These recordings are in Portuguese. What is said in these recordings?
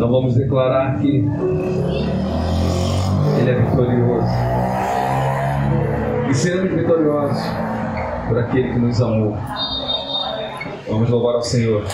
Então vamos declarar que Ele é vitorioso. E seremos vitoriosos por aquele que nos amou. Vamos louvar ao Senhor.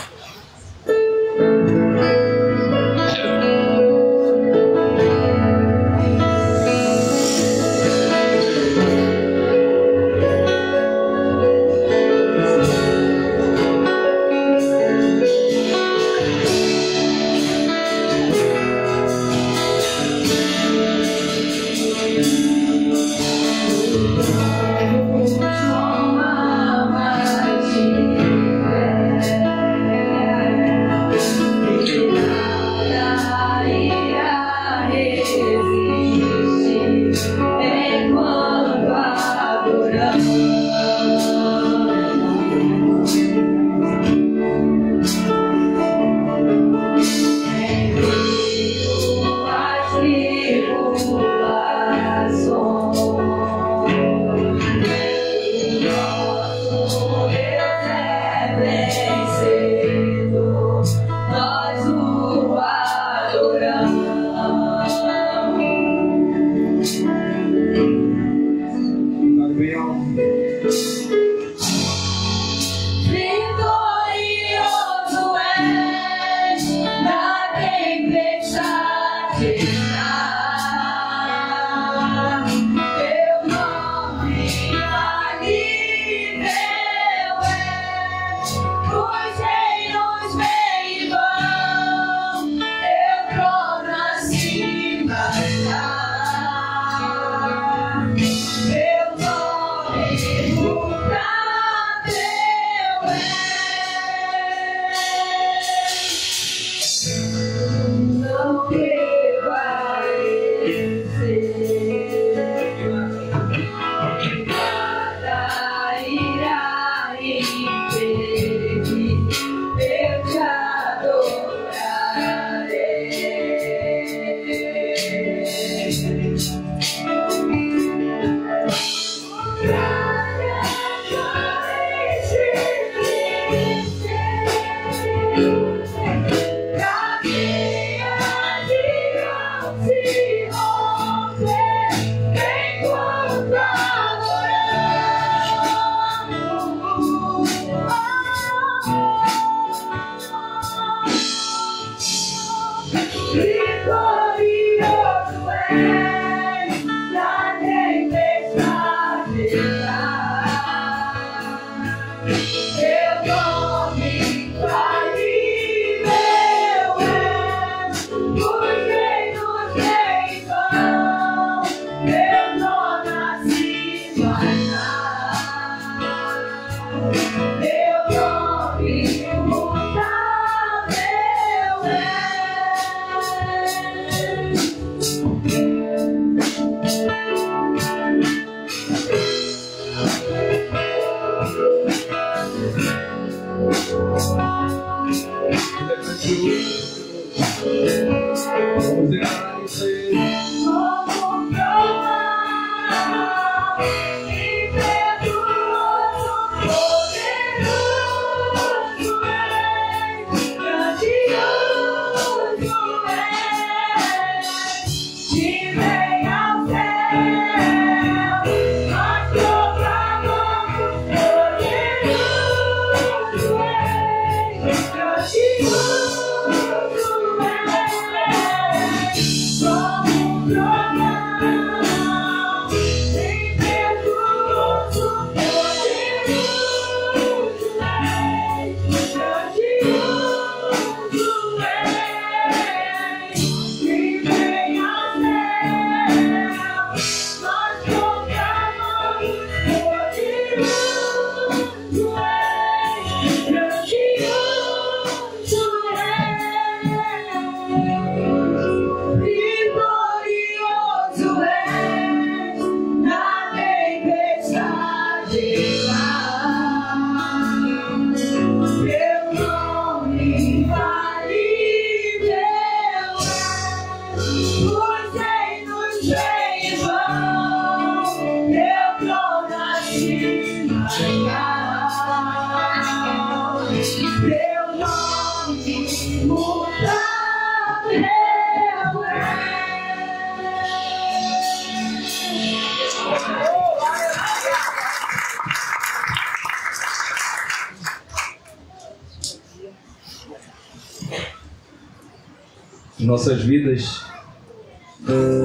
em nossas vidas,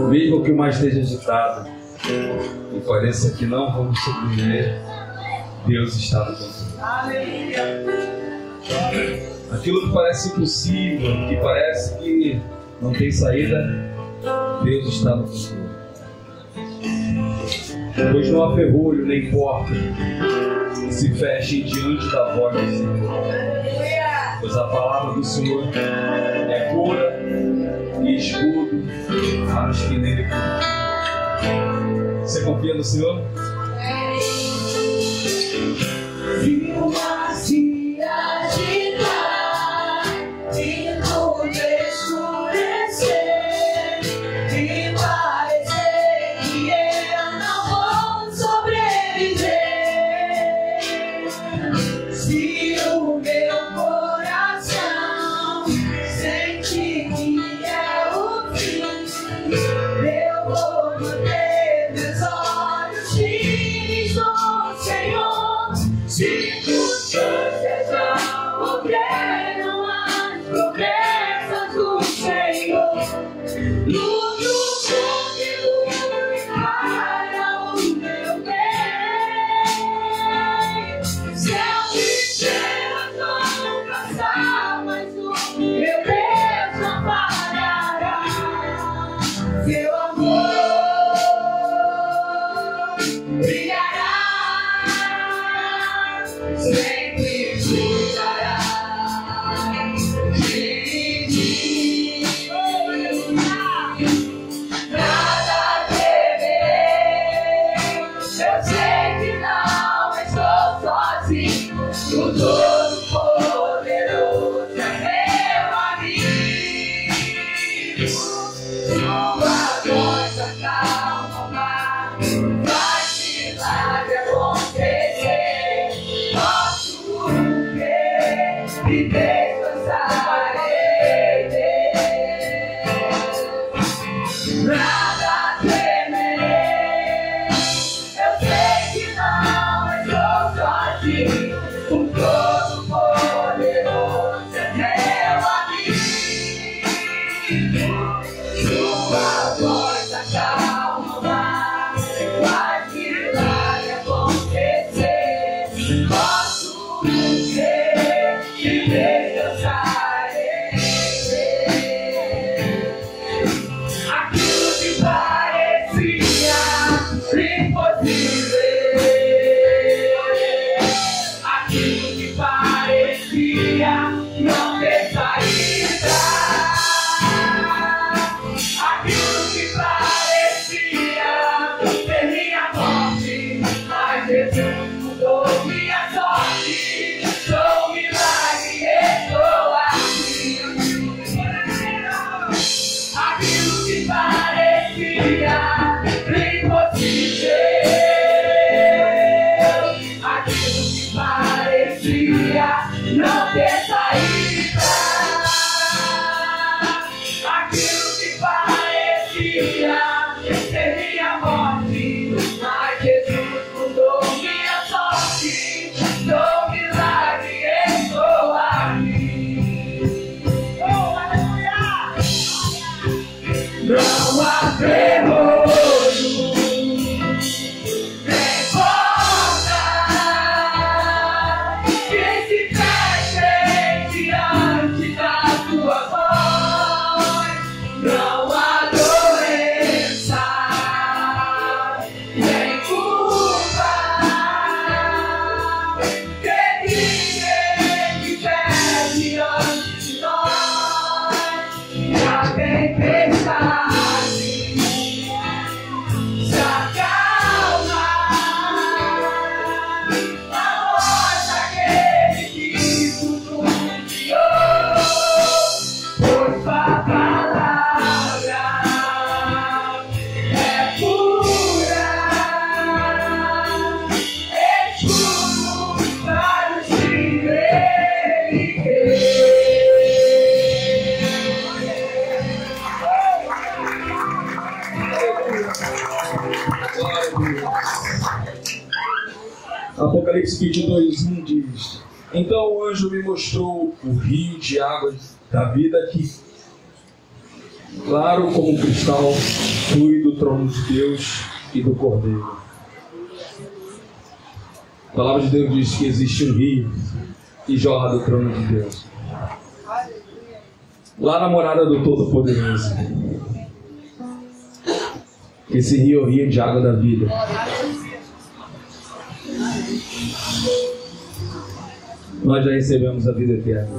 mesmo que o mar esteja agitado e pareça que não vamos sobreviver, Deus está no controle. Aquilo que parece impossível, que parece que não tem saída, Deus está no controle. Pois não há ferrolho nem porta que se feche diante da voz do Senhor. Pois a palavra do Senhor é cura e escudo para os que nele confiam. Você confia no Senhor? Se o mar se agitar e tudo escurecer e parecer que eu não vou sobreviver, se o meu coração sente que é o fim, eu vou manter meus olhos firmes no Senhor. Circunstâncias não operam as promessas do Senhor. Tudo contribui para o meu bem. Se eu viver as vão passar, mas o meu Deus não parará. Seu amor brilhará. Sempre cuidará de mim. Nada temerei. Eu sei que não estou sozinho. O Todo-Poderoso é meu amigo. Sua voz acalma o mar, faz milagre acontecer. E descansarei nele. Nada temerei. Eu sei que não estou sozinho. O Todo-Poderoso é meu amigo. Sua voz acalma o mar, faz milagre acontecer. Posso ver e descansarei. Aquilo que parecia impossível, aquilo que parecia não ter saída, aquilo que parecia ter minha morte, mas Jesus mudou minha sorte. Sou milagre, estou aqui. Aquilo que parecia impossível, aquilo que parecia não ter saída, aquilo que parecia ter minha morte, mas Jesus mudou minha sorte. Sou milagre, estou aqui. Oh, aleluia! Não há ferrolho nem porta que se feche diante da tua voz. Não há doença nem culpa que ninguém tiver diante de nós. E a tempestade se acalma na voz daquele que tudo criou. Pois a palavra é pura, escudo para os que nele creem. Apocalipse 22:1 diz: Então o anjo me mostrou o rio de água da vida que claro como um cristal, flui do trono de Deus e do Cordeiro. A palavra de Deus diz que existe um rio que jorra do trono de Deus. Lá na morada do Todo-Poderoso. Esse rio é o rio de água da vida. Nós já recebemos a vida eterna.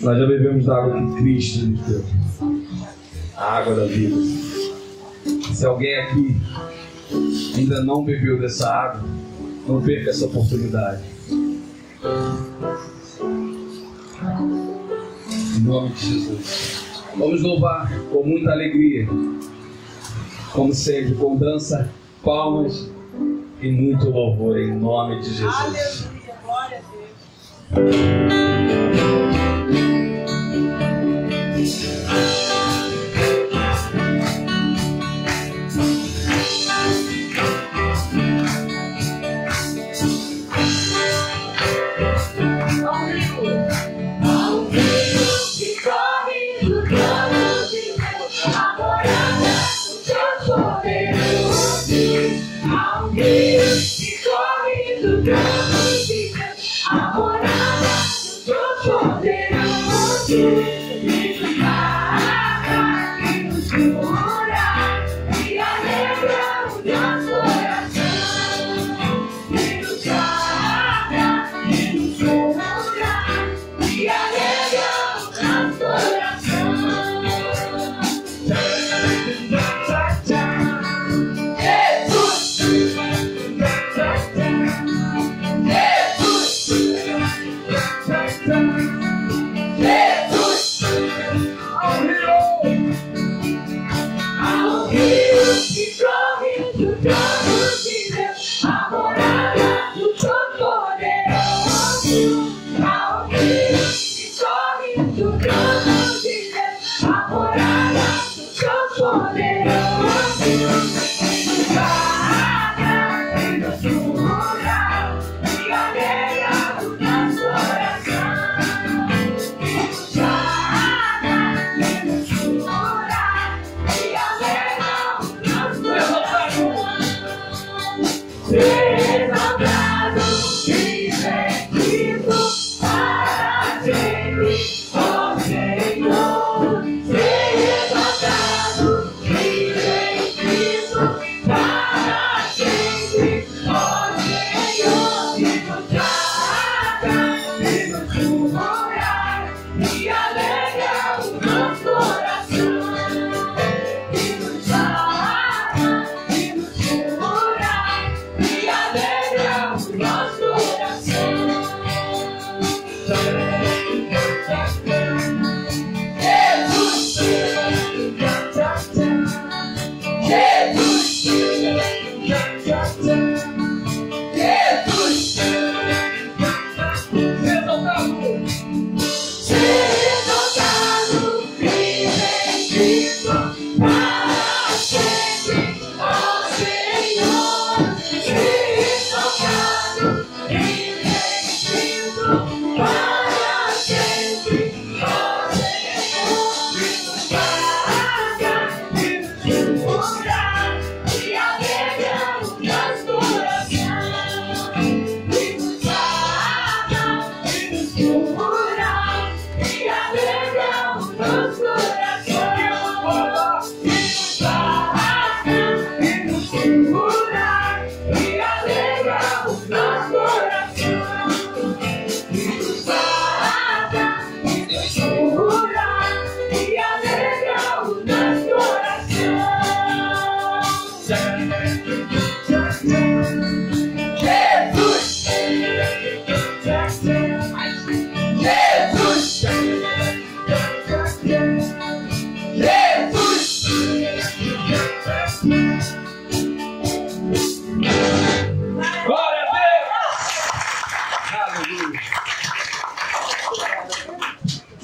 Nós já bebemos da água que Cristo nos deu. A água da vida. Se alguém aqui ainda não bebeu dessa água, não perca essa oportunidade. Em nome de Jesus. Vamos louvar com muita alegria. Como sempre, com dança, palmas e muito louvor em nome de Jesus. Aleluia, glória a Deus.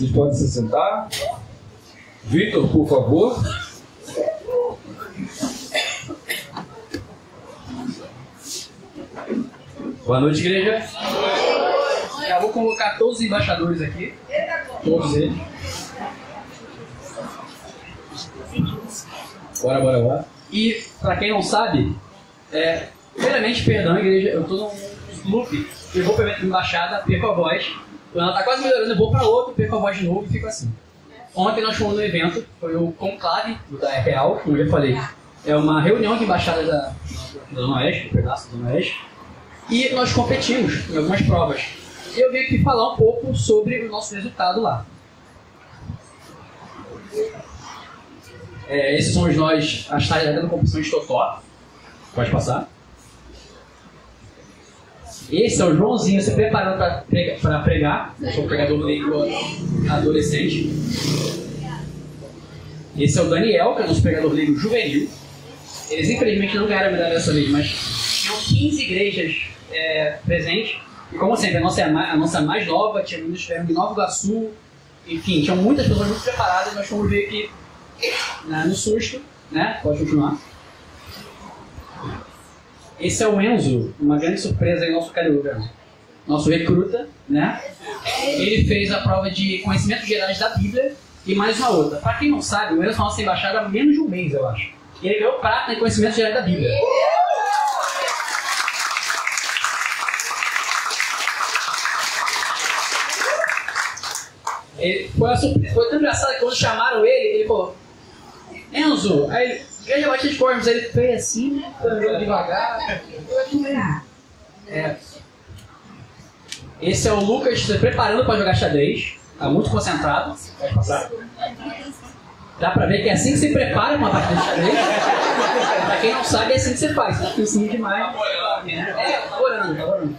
Vocês podem se sentar. Vitor, por favor. Boa noite, igreja. Já vou convocar todos os embaixadores aqui. Todos eles. Bora. E, pra quem não sabe, primeiramente, perdão, igreja, eu tô num loop, eu vou pra evento de embaixada, perco a voz, quando ela tá quase melhorando, eu vou pra outro, perco a voz de novo e fico assim. Ontem nós fomos no evento, foi o Conclave da Real, como eu já falei. É uma reunião de embaixada da Zona Oeste, um pedaço da Zona Oeste, e nós competimos em algumas provas. E eu vim aqui falar um pouco sobre o nosso resultado lá. Esses somos nós, as tarefas da competição de Totó. Pode passar. Esse é o Joãozinho se preparando para pregar. Eu sou um pregador leigo adolescente. Esse é o Daniel, que é o nosso pregador leigo juvenil. Eles infelizmente não ganharam a medalha dessa vez, mas tinham 15 igrejas presentes. E como sempre, a nossa mais nova, tinha meninos que vieram de Nova Iguaçu. Enfim, tinham muitas pessoas muito preparadas. Nós fomos ver aqui no susto, né? Pode continuar. Esse é o Enzo, uma grande surpresa aí, nosso recruta, né? Ele fez a prova de conhecimentos gerais da Bíblia e mais uma outra. Para quem não sabe, o Enzo foi nosso embaixado há menos de um mês, eu acho. E ele ganhou prata em conhecimentos gerais da Bíblia. Foi tão engraçado que quando chamaram ele falou: Enzo, aí ele, Igreja Batista de Cormos, ele fez assim, andou devagar. Esse é o Lucas se preparando para jogar xadrez, tá muito concentrado. Pode passar. Dá pra ver que é assim que se prepara uma partida de xadrez. Pra quem não sabe, é assim que você faz, tá pensando demais. Tá orando.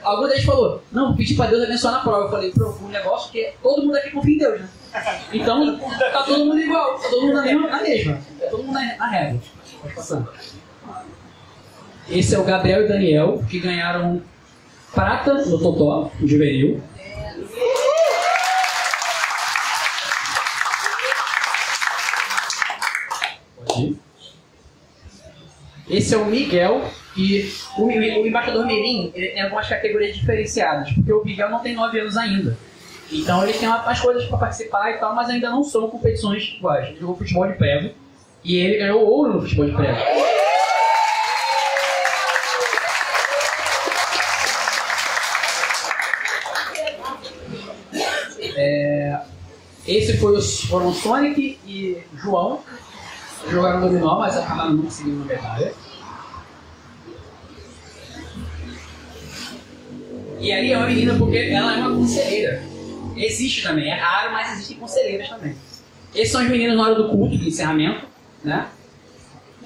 Algum deles falou: não, pedi pra Deus abençoar na prova. Eu falei: pronto, um negócio que todo mundo aqui confia em Deus, né? Então, tá todo mundo igual, tá todo mundo na mesma. Tá todo mundo na regra. Pode passar. Esse é o Gabriel e Daniel, que ganharam prata no Totó, no juvenil. Pode ir. Esse é o Miguel, e o embaixador Mirim tem algumas categorias diferenciadas, porque o Miguel não tem 9 anos ainda. Então ele tem umas coisas para participar e tal, mas ainda não são competições iguais. Ele jogou futebol de prego e ele ganhou ouro no futebol de prego. Esse foram o Sonic e João. Jogaram dominó, mas acabaram não conseguindo uma medalha. E ali é uma menina porque ela é uma conselheira. Existe também, é raro, mas existem conselheiras também. Esses são os meninos na hora do culto, de encerramento, né?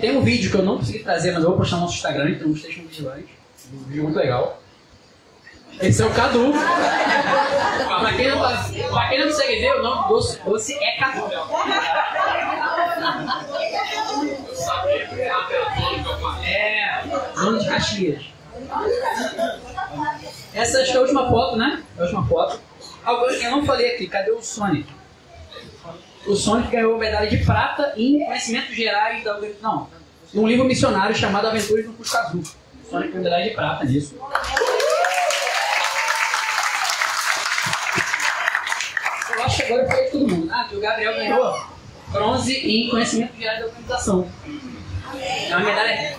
Tem um vídeo que eu não consegui trazer, mas eu vou postar no nosso Instagram, então uns textos vigilantes. Um vídeo muito legal. Esse é o Cadu. Pra quem não consegue ver, o nome do doce é Cadu. Dono de Caxias. Essa acho que é a última foto, né? A última foto. Eu não falei aqui, cadê o Sonic? O Sonic ganhou medalha de prata em conhecimentos gerais num livro missionário chamado Aventuras no Cusco Azul. O Sonic ganhou medalha de prata nisso. Eu acho que agora eu falei de todo mundo. Que o Gabriel ganhou bronze em conhecimentos gerais da organização. É uma medalha.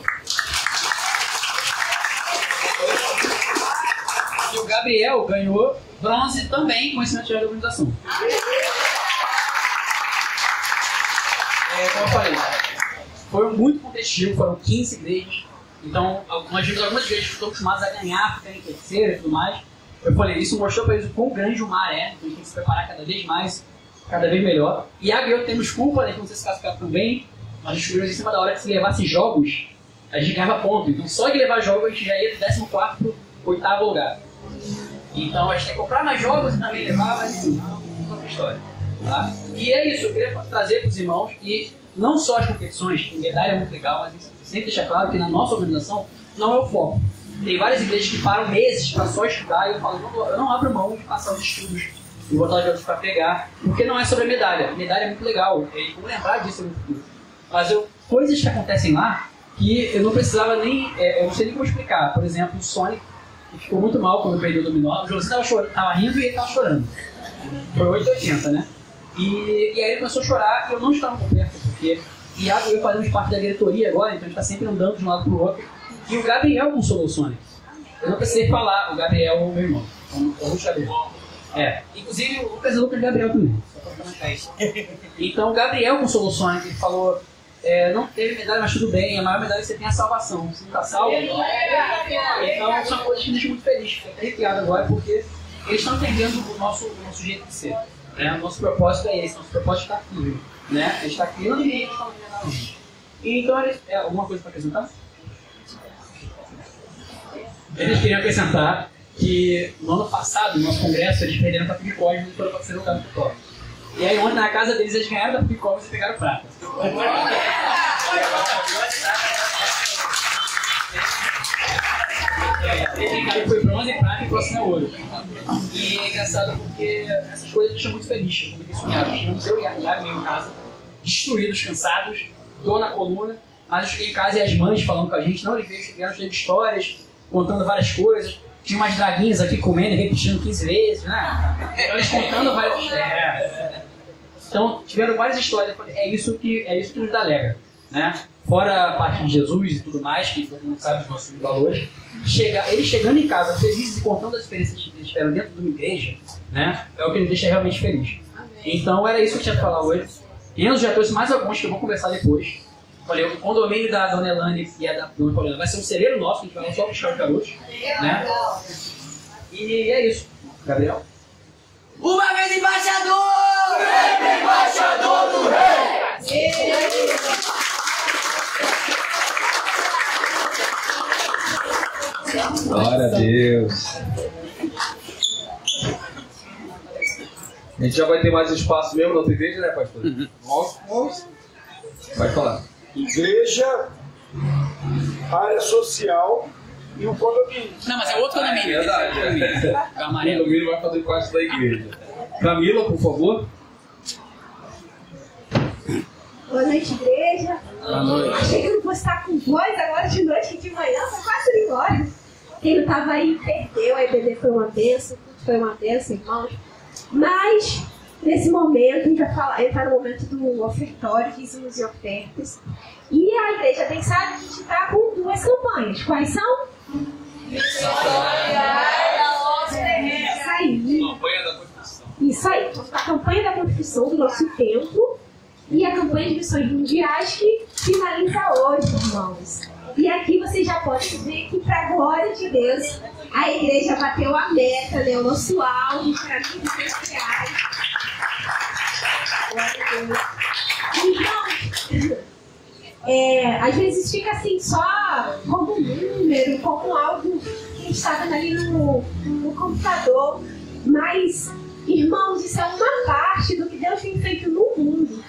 E o Gabriel ganhou bronze também em conhecimento geral da organização. Como eu falei, foi muito competitivo, foram 15 igrejas. Então, nós vimos algumas igrejas que estão acostumadas a ganhar, ficarem em terceira e tudo mais. Eu falei, isso mostrou para eles o quão grande o mar é, então a gente tem que se preparar cada vez mais, cada vez melhor. E a eu temos culpa, né, que não sei se classificar também, nós descobrimos em cima da hora que se levasse jogos, a gente ganhava ponto. Então, só de levar jogos, a gente já ia do 14º para o 8º lugar. Então a gente tem que comprar mais jogos e também levar, mas enfim, outra história. Tá? E é isso, eu queria trazer para os irmãos, e não só as competições, que medalha é muito legal, mas sempre deixar claro que na nossa organização não é o foco. Tem várias igrejas que param meses para só estudar, e eu falo, eu não abro mão de passar os estudos e botar os jogos para pegar, porque não é sobre a medalha. A medalha é muito legal, e vou lembrar disso no futuro. Mas coisas que acontecem lá que eu não precisava nem, eu não sei nem como explicar. Por exemplo, o Sonic ficou muito mal quando perdeu o dominó. O Joãozinho estava rindo e ele estava chorando. Foi 880, né? E aí ele começou a chorar e eu não estava por perto, porque Iago e eu fazemos parte da diretoria agora, então a gente está sempre andando de um lado para o outro. E o Gabriel consolou o Sonic. Eu não precisei falar, o Gabriel é o meu irmão. Eu vou saber. Inclusive o Lucas e Gabriel também. Só pra comentar isso. Então o Gabriel consolou o Sonic, ele falou: não teve medalha, mas tudo bem, a maior medalha que você tem é a salvação. Você não está salvo? Então são coisas que me deixam muito feliz. Fiquei até arrepiado agora, porque eles estão entendendo o nosso jeito de ser. Né? O nosso propósito é esse, nosso propósito está aqui. Né? A gente está criando e eles estão criando a gente. Então, alguma coisa para acrescentar? Eles queriam acrescentar que no ano passado, no nosso congresso, eles perderam para Picóis e foram para ser lutado por Picóis. E aí, ontem na casa deles, eles ganharam da Picóis e pegaram prata. Ele foi bronze, prata e próximo é ouro. E é engraçado porque essas coisas deixam muito feliz. Como eu sonhava, eu e a Iago em casa, destruídos, cansados, dor na coluna, mas eu cheguei em casa e as mães falando com a gente, não, eles vieram cheio de histórias, contando várias coisas. Tinha umas draguinhas aqui comendo e repetindo 15 vezes, né? Então eles contando várias histórias. Então tiveram várias histórias. É isso que nos dá alegre, né? Fora a parte de Jesus e tudo mais, que todo mundo sabe os nossos valores. Eles chegando em casa felizes e contando as experiências que eles tiveram dentro de uma igreja, né? É o que nos deixa realmente feliz. Então era isso que eu tinha que falar hoje. Enzo já trouxe mais alguns que eu vou conversar depois. Falei, o condomínio da Dona Elane e a da Dona Paulina vai ser um celeiro nosso, que a gente vai só buscar os garotos, né? E é isso. Gabriel? Uma vez embaixador! Sempre embaixador do rei! Glória a Deus. A gente já vai ter mais espaço mesmo na outra igreja, né, pastor? Vamos. Vai falar. Igreja, área social e o condomínio. Não, mas é outro condomínio. É verdade. O amarelo. O condomínio vai fazer parte da igreja. Camila, por favor. Boa noite, igreja. Boa noite. Achei que eu não fosse estar com voz agora de noite, que de manhã foi quase indo embora. Quem não estava aí perdeu, a EBD foi uma bênção, tudo foi uma bênção, irmãos. Mas, nesse momento, a gente vai entrar no momento do ofertório, dízimos e ofertas. E a igreja bem sabe que a gente está com duas campanhas. Quais são? Campanha da construção. Isso aí, a campanha da construção do nosso templo e a campanha de missões mundiais que finaliza hoje, irmãos. E aqui vocês já podem ver que, para a glória de Deus, a igreja bateu a meta, né? O nosso alvo para R$1.000. Glória a Deus. Então, às vezes fica assim só como um número, como algo que estava ali no computador. Mas, irmãos, isso é uma parte do que Deus tem feito no mundo.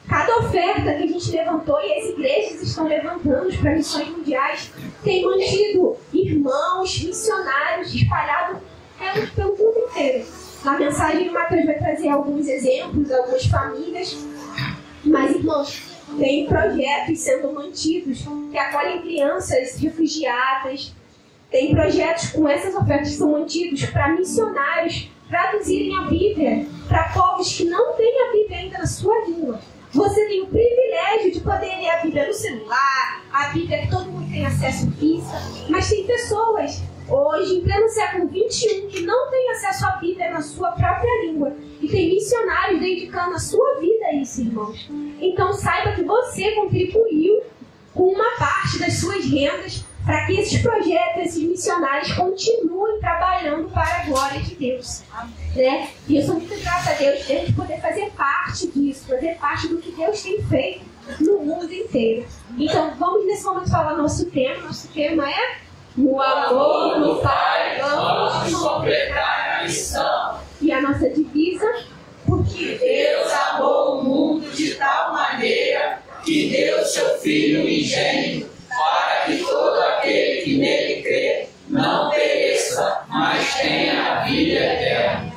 Cada oferta que a gente levantou e as igrejas estão levantando para missões mundiais tem mantido irmãos, missionários espalhados pelo mundo inteiro. Na mensagem, o Matheus vai trazer alguns exemplos, algumas famílias. Mas, irmãos, tem projetos sendo mantidos que acolhem crianças refugiadas. Tem projetos com essas ofertas que são mantidos para missionários traduzirem a Bíblia para povos que não têm a Bíblia ainda na sua língua. Você tem o privilégio de poder ler a Bíblia no celular, a Bíblia que todo mundo tem acesso físico, mas tem pessoas hoje, em pleno século XXI, que não têm acesso à Bíblia na sua própria língua. E tem missionários dedicando a sua vida a isso, irmãos. Então saiba que você contribuiu com uma parte das suas rendas para que esses projetos, esses missionários continuem trabalhando para a glória de Deus. Né? E eu sou muito grata a Deus de poder fazer parte disso, fazer parte do que Deus tem feito no mundo inteiro. Então vamos nesse momento falar nosso tema. Nosso tema é o amor do Pai, vamos completar a missão. E a nossa divisa, porque Deus amou o mundo de tal maneira que deu seu Filho unigênito, para que todo aquele que nele crê não pereça, mas tenha a vida eterna.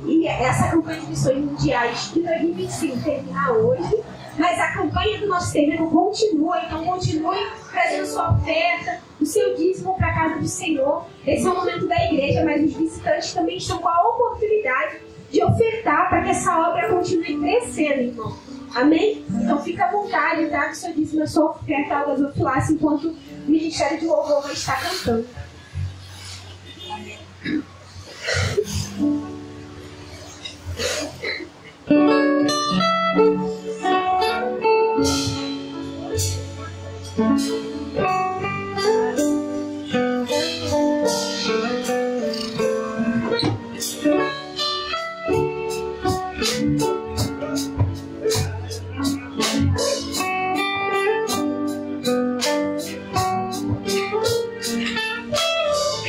E essa campanha de missões mundiais de 2025 termina hoje, mas a campanha do nosso terreno continua, então continue trazendo sua oferta, o seu dízimo para a casa do Senhor. Esse é o momento da igreja, mas os visitantes também estão com a oportunidade de ofertar para que essa obra continue crescendo, irmão. Amém? Então fica à vontade, traga o seu dízimo, a sua oferta ao gasofilaço enquanto o Ministério de Louvor vai estar cantando.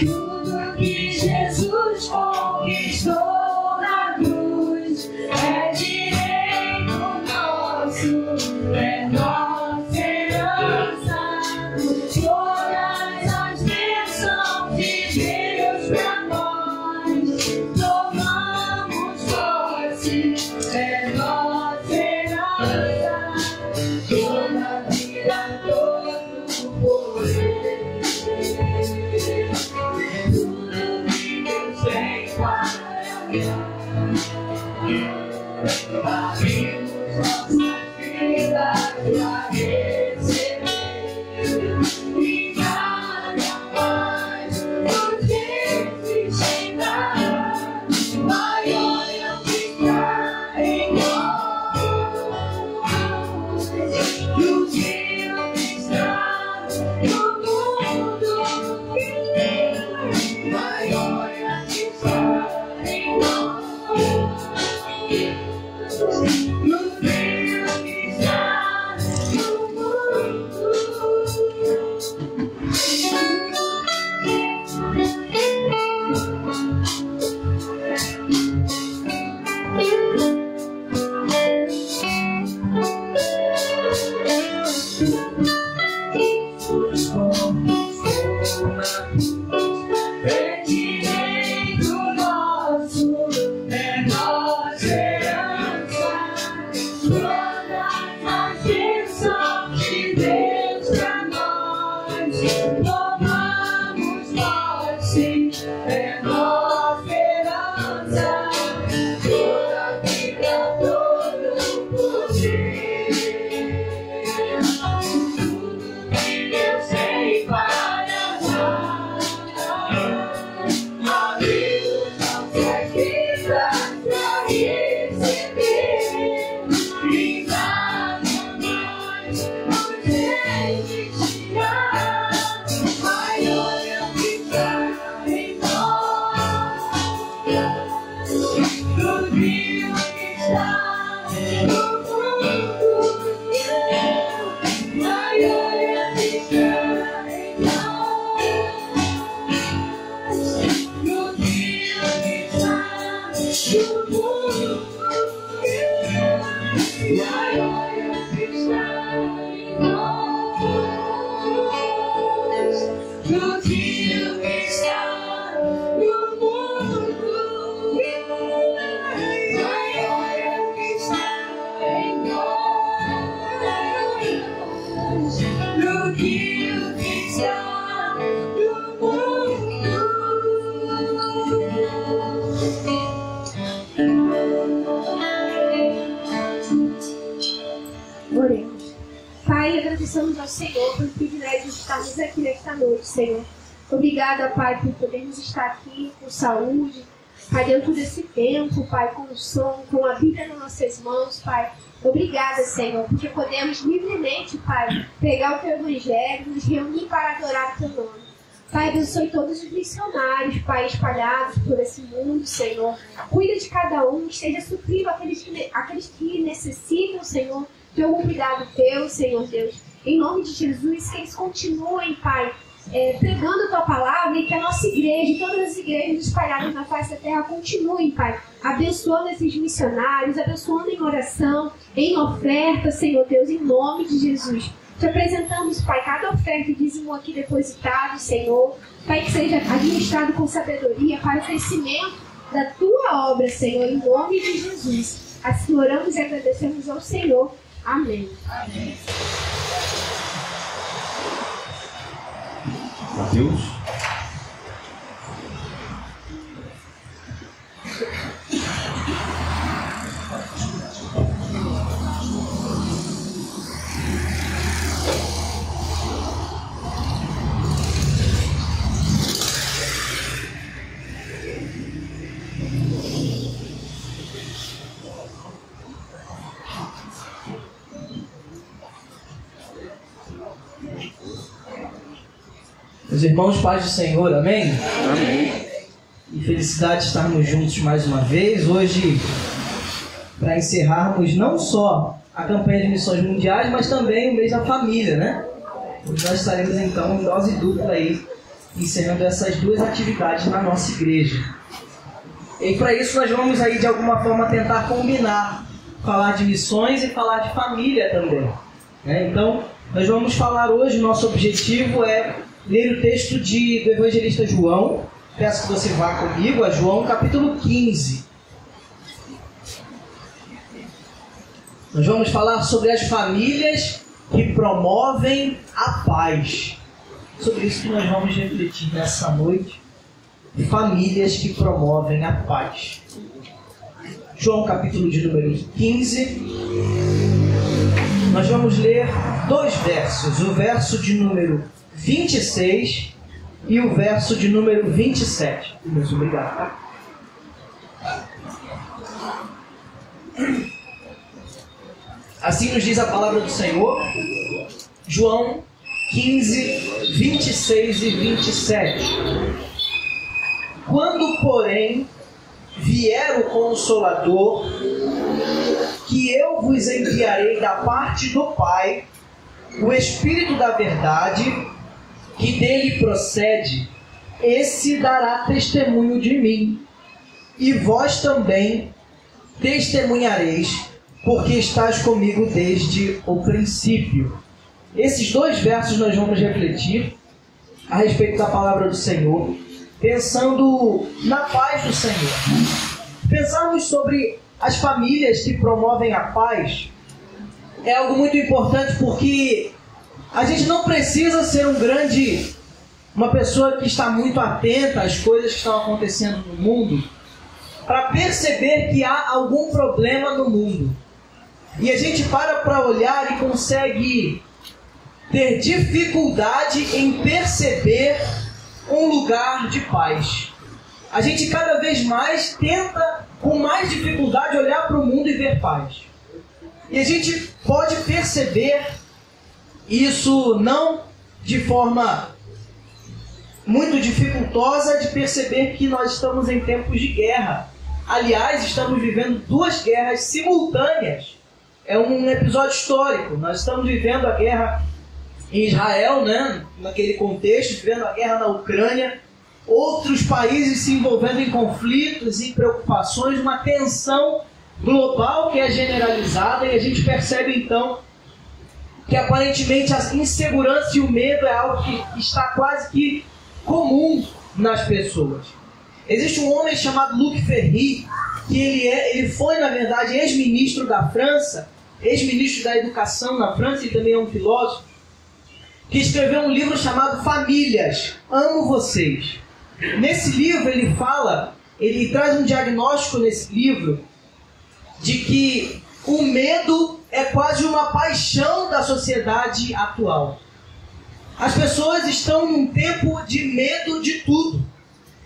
Tudo que Jesus conquistou na cruz é direito nosso, é nossa herança. Todas as bênçãos de Deus pra nós, tomamos posse, é nossa herança. Toda a vida, todo o poder. Abrimos nossas vidas para receber e nada mais nos desesperar. Maior é o que está em nós do que o que está no mundo. Maior é o que está em nós. É direito nosso, é nossa herança. Todas as bênçãos de Deus pra nós, tomamos posse, é nossa herança. Toda a vida, todo o poder. Tudo que Deus tem para nós. Abrimos nossas vidas pra receber e nada mais nos resistirá. Maior é o que está em nós do que o que está no mundo. Maior é o que está em nós do que o que está no mundo. Maior é o que está em nós do que o que está no mundo. Maior é o que está em nós do que o que está no mundo. Oremos. Pai, agradecemos ao Senhor pelo privilégio de estarmos aqui nesta noite, Senhor. Obrigada, Pai, por podermos estar aqui com saúde, Pai, dentro desse tempo, Pai, com o som, com a vida nas nossas mãos, Pai. Obrigada, Senhor, porque podemos livremente, Pai, pegar o Teu Evangelho, nos reunir para adorar o Teu nome. Pai, abençoe todos os missionários, Pai, espalhados por esse mundo, Senhor. Cuida de cada um, esteja suprindo aqueles que necessitam, Senhor, de algum cuidado Teu, Senhor Deus. Em nome de Jesus, que eles continuem, Pai, pregando a Tua palavra e que a nossa igreja e todas as igrejas espalhadas na face da terra continuem, Pai, abençoando esses missionários, abençoando em oração, em oferta, Senhor Deus, em nome de Jesus. Te apresentamos, Pai, cada oferta e dízimo aqui depositado, Senhor. Pai, que seja administrado com sabedoria para o crescimento da Tua obra, Senhor, em nome de Jesus. Assim oramos e agradecemos ao Senhor. Amém. Amém. Mateus. Meus irmãos, paz do Senhor, amém? Amém. E felicidade de estarmos juntos mais uma vez. Hoje, para encerrarmos não só a campanha de missões mundiais, mas também o mês da família, né? Hoje nós estaremos então em dose dupla aí, encerrando essas duas atividades na nossa igreja. E para isso nós vamos aí de alguma forma tentar combinar, falar de missões e falar de família também, né? Então, nós vamos falar hoje, nosso objetivo é ler o texto do evangelista João. Peço que você vá comigo a João capítulo 15. Nós vamos falar sobre as famílias que promovem a paz. Sobre isso que nós vamos refletir nessa noite. Famílias que promovem a paz. João capítulo de número 15. Nós vamos ler dois versos. O verso de número 26 e o verso de número 27. Muito obrigado. Tá? Assim nos diz a palavra do Senhor. João 15, 26 e 27. Quando, porém, vier o Consolador, que eu vos enviarei da parte do Pai, o Espírito da verdade, que dele procede, esse dará testemunho de mim, e vós também testemunhareis, porque estás comigo desde o princípio. Esses dois versos nós vamos refletir a respeito da palavra do Senhor, pensando na paz do Senhor. Pensarmos sobre as famílias que promovem a paz é algo muito importante, porque a gente não precisa ser uma pessoa que está muito atenta às coisas que estão acontecendo no mundo para perceber que há algum problema no mundo. E a gente para olhar e consegue ter dificuldade em perceber um lugar de paz. A gente cada vez mais tenta, com mais dificuldade, olhar para o mundo e ver paz. E a gente pode perceber isso não de forma muito dificultosa de perceber que nós estamos em tempos de guerra. Aliás, estamos vivendo duas guerras simultâneas. É um episódio histórico. Nós estamos vivendo a guerra em Israel, né? Naquele contexto, vivendo a guerra na Ucrânia. Outros países se envolvendo em conflitos, em preocupações, uma tensão global que é generalizada, e a gente percebe então que aparentemente a insegurança e o medo é algo que está quase que comum nas pessoas. Existe um homem chamado Luc Ferry, que ele foi na verdade ex-ministro da França, ex-ministro da Educação na França, e também é um filósofo, que escreveu um livro chamado Famílias, Amo Vocês. Nesse livro ele traz um diagnóstico nesse livro de que o medo é quase uma paixão da sociedade atual. As pessoas estão num tempo de medo de tudo.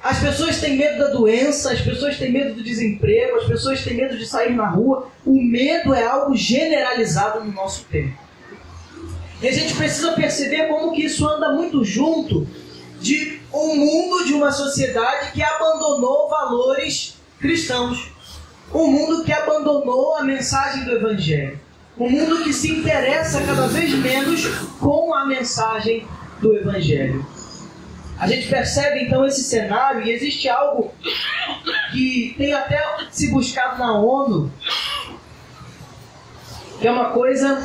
As pessoas têm medo da doença, as pessoas têm medo do desemprego, as pessoas têm medo de sair na rua. O medo é algo generalizado no nosso tempo. E a gente precisa perceber como que isso anda muito junto de um mundo, de uma sociedade que abandonou valores cristãos. Um mundo que abandonou a mensagem do Evangelho. Um mundo que se interessa cada vez menos com a mensagem do Evangelho. A gente percebe então esse cenário, e existe algo que tem até se buscado na ONU, que é uma coisa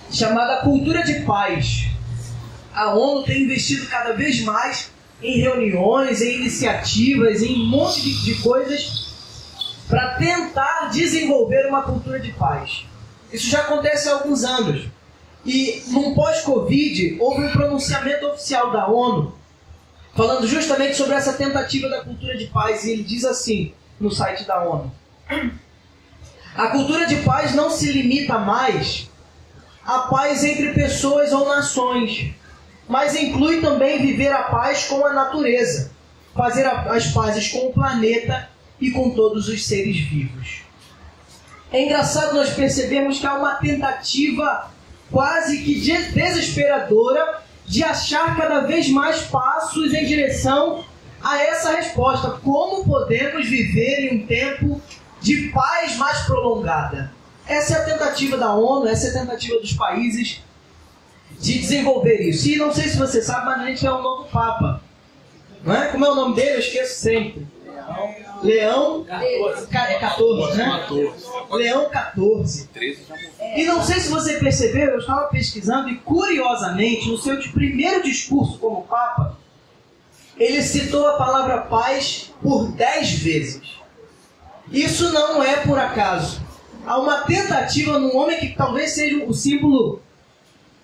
chamada cultura de paz. A ONU tem investido cada vez mais em reuniões, em iniciativas, em um monte de coisas para tentar desenvolver uma cultura de paz. Isso já acontece há alguns anos. E num pós-Covid, houve um pronunciamento oficial da ONU falando justamente sobre essa tentativa da cultura de paz. E ele diz assim no site da ONU: a cultura de paz não se limita mais à paz entre pessoas ou nações, mas inclui também viver a paz com a natureza, fazer as pazes com o planeta e com todos os seres vivos. É engraçado nós percebermos que há uma tentativa quase que desesperadora de achar cada vez mais passos em direção a essa resposta. Como podemos viver em um tempo de paz mais prolongada? Essa é a tentativa da ONU, essa é a tentativa dos países de desenvolver isso. E não sei se você sabe, mas a gente é um novo Papa. Não é? Como é o nome dele? Eu esqueço sempre. Leão 14, né? Leão 14. E não sei se você percebeu, eu estava pesquisando e curiosamente, no seu primeiro discurso como Papa, ele citou a palavra paz por 10 vezes. Isso não é por acaso. Há uma tentativa num homem que talvez seja o símbolo,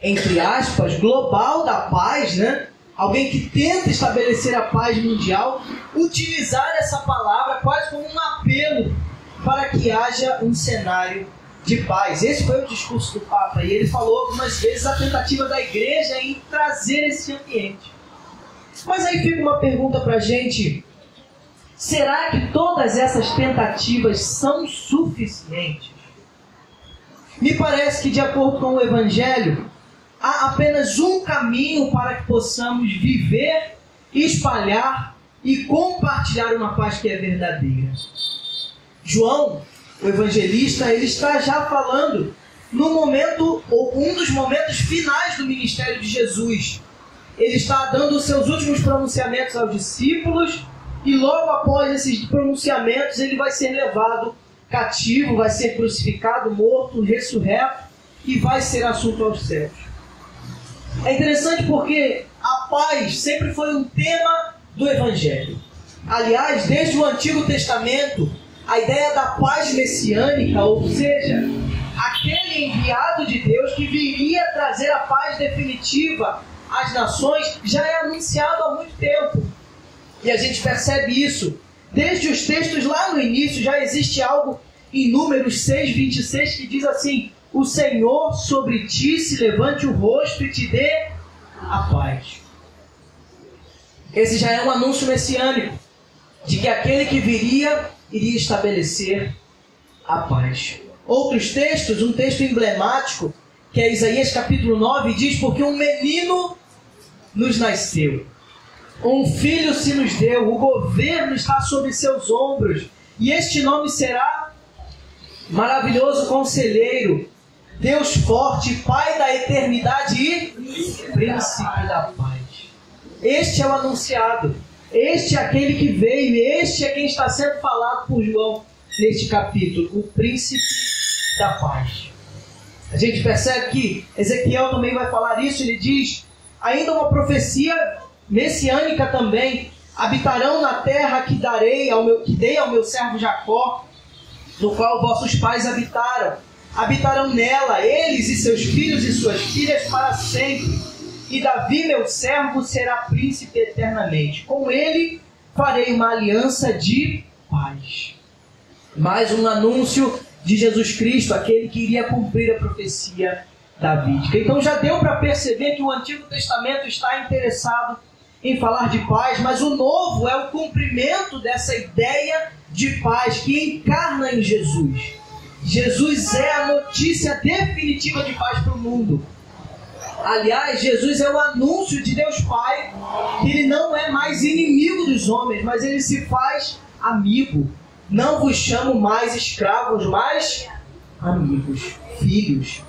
entre aspas, global da paz, né? Alguém que tenta estabelecer a paz mundial, utilizar essa palavra quase como um apelo para que haja um cenário de paz. Esse foi o discurso do Papa, e ele falou algumas vezes a tentativa da igreja em trazer esse ambiente. Mas aí fica uma pergunta para a gente: será que todas essas tentativas são suficientes? Me parece que, de acordo com o Evangelho, há apenas um caminho para que possamos viver, espalhar e compartilhar uma paz que é verdadeira. João, o evangelista, ele está já falando no momento, ou um dos momentos finais do ministério de Jesus. Ele está dando os seus últimos pronunciamentos aos discípulos e logo após esses pronunciamentos ele vai ser levado cativo, vai ser crucificado, morto, ressurreto e vai ser assunto aos céus. É interessante porque a paz sempre foi um tema do Evangelho. Aliás, desde o Antigo Testamento, a ideia da paz messiânica, ou seja, aquele enviado de Deus que viria trazer a paz definitiva às nações, já é anunciado há muito tempo. E a gente percebe isso. Desde os textos lá no início, já existe algo em Números 6:26 que diz assim: o Senhor sobre ti se levante o rosto e te dê a paz. Esse já é um anúncio messiânico de que aquele que viria iria estabelecer a paz. Outros textos, um texto emblemático, que é Isaías capítulo 9, diz: porque um menino nos nasceu, um filho se nos deu, o governo está sobre seus ombros, e este nome será Maravilhoso Conselheiro, Deus Forte, Pai da Eternidade e Príncipe da Paz. Este é o anunciado, este é aquele que veio, este é quem está sendo falado por João neste capítulo, o Príncipe da Paz. A gente percebe que Ezequiel também vai falar isso, ele diz, ainda uma profecia messiânica também: habitarão na terra que dei ao meu servo Jacó, no qual vossos pais habitaram. Habitarão nela, eles e seus filhos e suas filhas para sempre. E Davi, meu servo, será príncipe eternamente. Com ele farei uma aliança de paz. Mais um anúncio de Jesus Cristo, aquele que iria cumprir a profecia davídica. Então já deu para perceber que o Antigo Testamento está interessado em falar de paz, mas o Novo é o cumprimento dessa ideia de paz que encarna em Jesus. Jesus é a notícia definitiva de paz para o mundo. Aliás, Jesus é o anúncio de Deus Pai, que Ele não é mais inimigo dos homens, mas Ele se faz amigo. Não vos chamo mais escravos, mas amigos, filhos.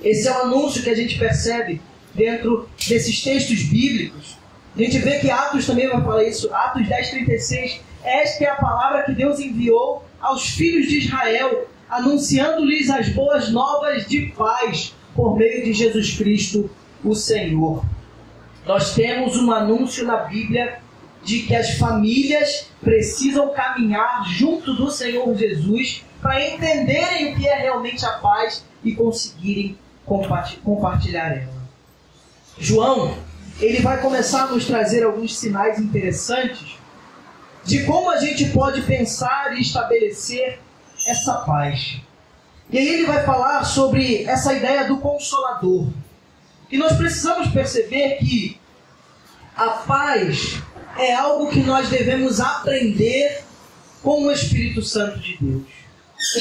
Esse é o anúncio que a gente percebe dentro desses textos bíblicos. A gente vê que Atos também vai falar isso. Atos 10:36. Esta é a palavra que Deus enviou aos filhos de Israel, anunciando-lhes as boas novas de paz por meio de Jesus Cristo, o Senhor. Nós temos um anúncio na Bíblia de que as famílias precisam caminhar junto do Senhor Jesus para entenderem o que é realmente a paz e conseguirem compartilhar ela. João, ele vai começar a nos trazer alguns sinais interessantes de como a gente pode pensar e estabelecer essa paz. E aí ele vai falar sobre essa ideia do Consolador. E nós precisamos perceber que a paz é algo que nós devemos aprender com o Espírito Santo de Deus.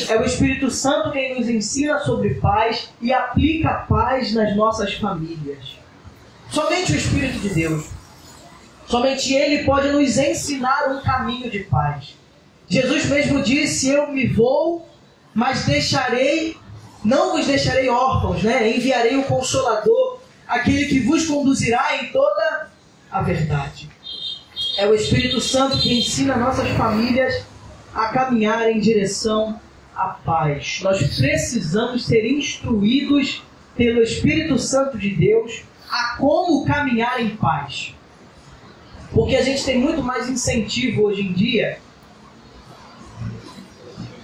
É o Espírito Santo quem nos ensina sobre paz e aplica a paz nas nossas famílias. Somente o Espírito de Deus. Somente Ele pode nos ensinar um caminho de paz. Jesus mesmo disse: eu me vou, mas não vos deixarei órfãos, né? Enviarei o Consolador, aquele que vos conduzirá em toda a verdade. É o Espírito Santo que ensina nossas famílias a caminhar em direção à paz. Nós precisamos ser instruídos pelo Espírito Santo de Deus a como caminhar em paz. Porque a gente tem muito mais incentivo hoje em dia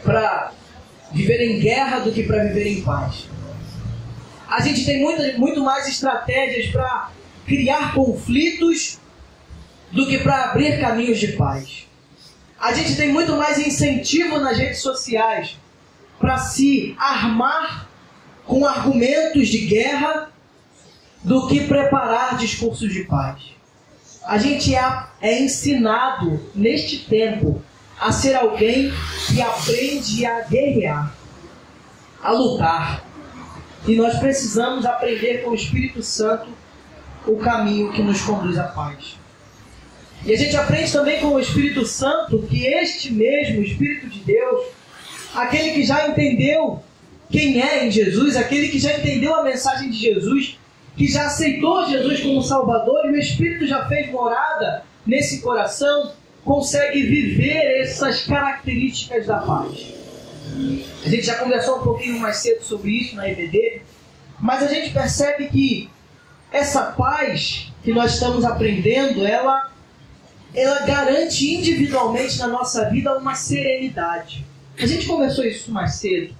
para viver em guerra do que para viver em paz. A gente tem muito mais estratégias para criar conflitos do que para abrir caminhos de paz. A gente tem muito mais incentivo nas redes sociais para se armar com argumentos de guerra do que preparar discursos de paz. A gente é ensinado neste tempo a ser alguém que aprende a guerrear, a lutar. E nós precisamos aprender com o Espírito Santo o caminho que nos conduz à paz. E a gente aprende também com o Espírito Santo que este mesmo Espírito de Deus, aquele que já entendeu quem é em Jesus, aquele que já entendeu a mensagem de Jesus, que já aceitou Jesus como Salvador e o Espírito já fez morada nesse coração, consegue viver essas características da paz. A gente já conversou um pouquinho mais cedo sobre isso na EBD, mas a gente percebe que essa paz que nós estamos aprendendo, ela garante individualmente na nossa vida uma serenidade. A gente conversou isso mais cedo.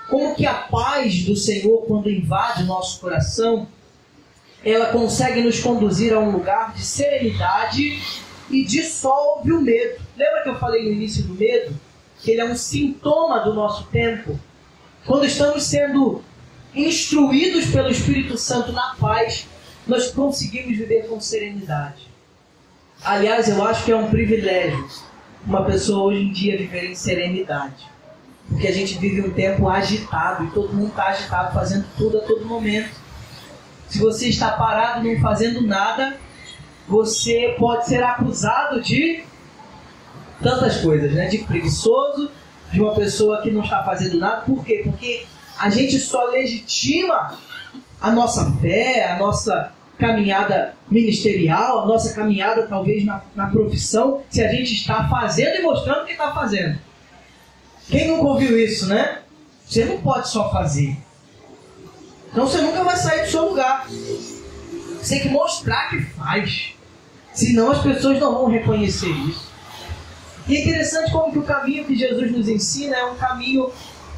Como que a paz do Senhor, quando invade o nosso coração, ela consegue nos conduzir a um lugar de serenidade e dissolve o medo. Lembra que eu falei no início do medo? Que ele é um sintoma do nosso tempo. Quando estamos sendo instruídos pelo Espírito Santo na paz, nós conseguimos viver com serenidade. Aliás, eu acho que é um privilégio uma pessoa hoje em dia viver em serenidade. Porque a gente vive um tempo agitado e todo mundo está agitado, fazendo tudo a todo momento. Se você está parado não fazendo nada, você pode ser acusado de tantas coisas, né? De preguiçoso, de uma pessoa que não está fazendo nada. Por quê? Porque a gente só legitima a nossa fé, a nossa caminhada ministerial, a nossa caminhada talvez na profissão, se a gente está fazendo e mostrando que está fazendo. Quem nunca ouviu isso, né? Você não pode só fazer. Então você nunca vai sair do seu lugar. Você tem que mostrar que faz. Senão as pessoas não vão reconhecer isso. E é interessante como que o caminho que Jesus nos ensina é um caminho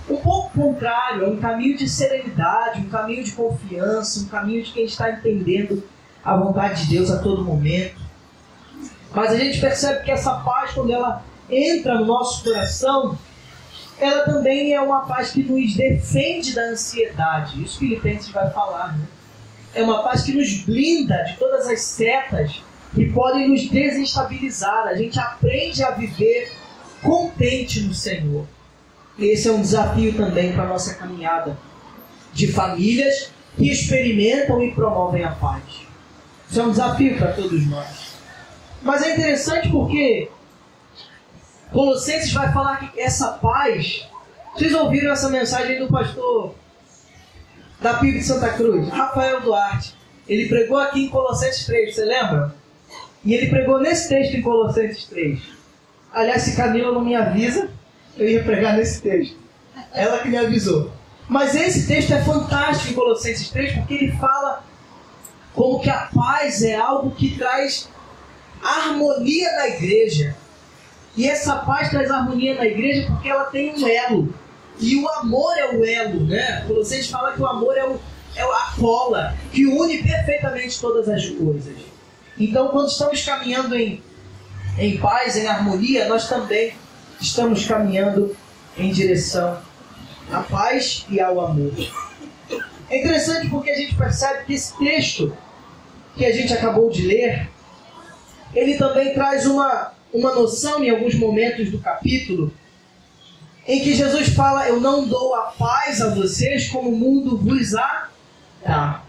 um pouco contrário, é um caminho de serenidade, um caminho de confiança, um caminho de quem está entendendo a vontade de Deus a todo momento. Mas a gente percebe que essa paz, quando ela entra no nosso coração, ela também é uma paz que nos defende da ansiedade. Isso Filipenses vai falar, né? É uma paz que nos blinda de todas as setas que podem nos desestabilizar. A gente aprende a viver contente no Senhor. Esse é um desafio também para a nossa caminhada de famílias que experimentam e promovem a paz. Isso é um desafio para todos nós. Mas é interessante porque Colossenses vai falar que essa paz... Vocês ouviram essa mensagem do pastor da PIB de Santa Cruz, Rafael Duarte? Ele pregou aqui em Colossenses 3, você lembra? E ele pregou nesse texto em Colossenses 3. Aliás, se Camila não me avisa, eu ia pregar nesse texto. Ela que me avisou. Mas esse texto é fantástico em Colossenses 3, porque ele fala como que a paz é algo que traz harmonia na igreja. E essa paz traz harmonia na igreja porque ela tem um elo. E o amor é o elo, né? Colossenses fala que o amor é a cola que une perfeitamente todas as coisas. Então, quando estamos caminhando em paz, em harmonia, nós também estamos caminhando em direção à paz e ao amor. É interessante porque a gente percebe que esse texto que a gente acabou de ler, ele também traz uma noção em alguns momentos do capítulo, em que Jesus fala: eu não dou a paz a vocês como o mundo vos a dá.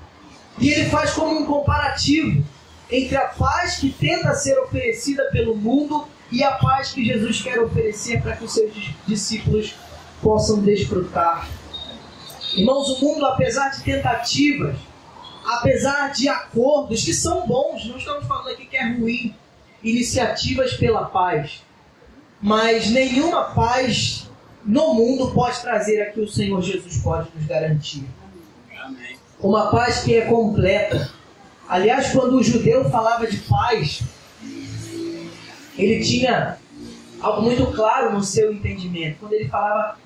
E ele faz como um comparativo entre a paz que tenta ser oferecida pelo mundo e a paz que Jesus quer oferecer para que os seus discípulos possam desfrutar. Irmãos, o mundo, apesar de tentativas, apesar de acordos que são bons, não estamos falando aqui que é ruim, iniciativas pela paz, mas nenhuma paz no mundo pode trazer a que o Senhor Jesus pode nos garantir. Amém. Uma paz que é completa. Aliás, quando o judeu falava de paz, ele tinha algo muito claro no seu entendimento. Quando ele falava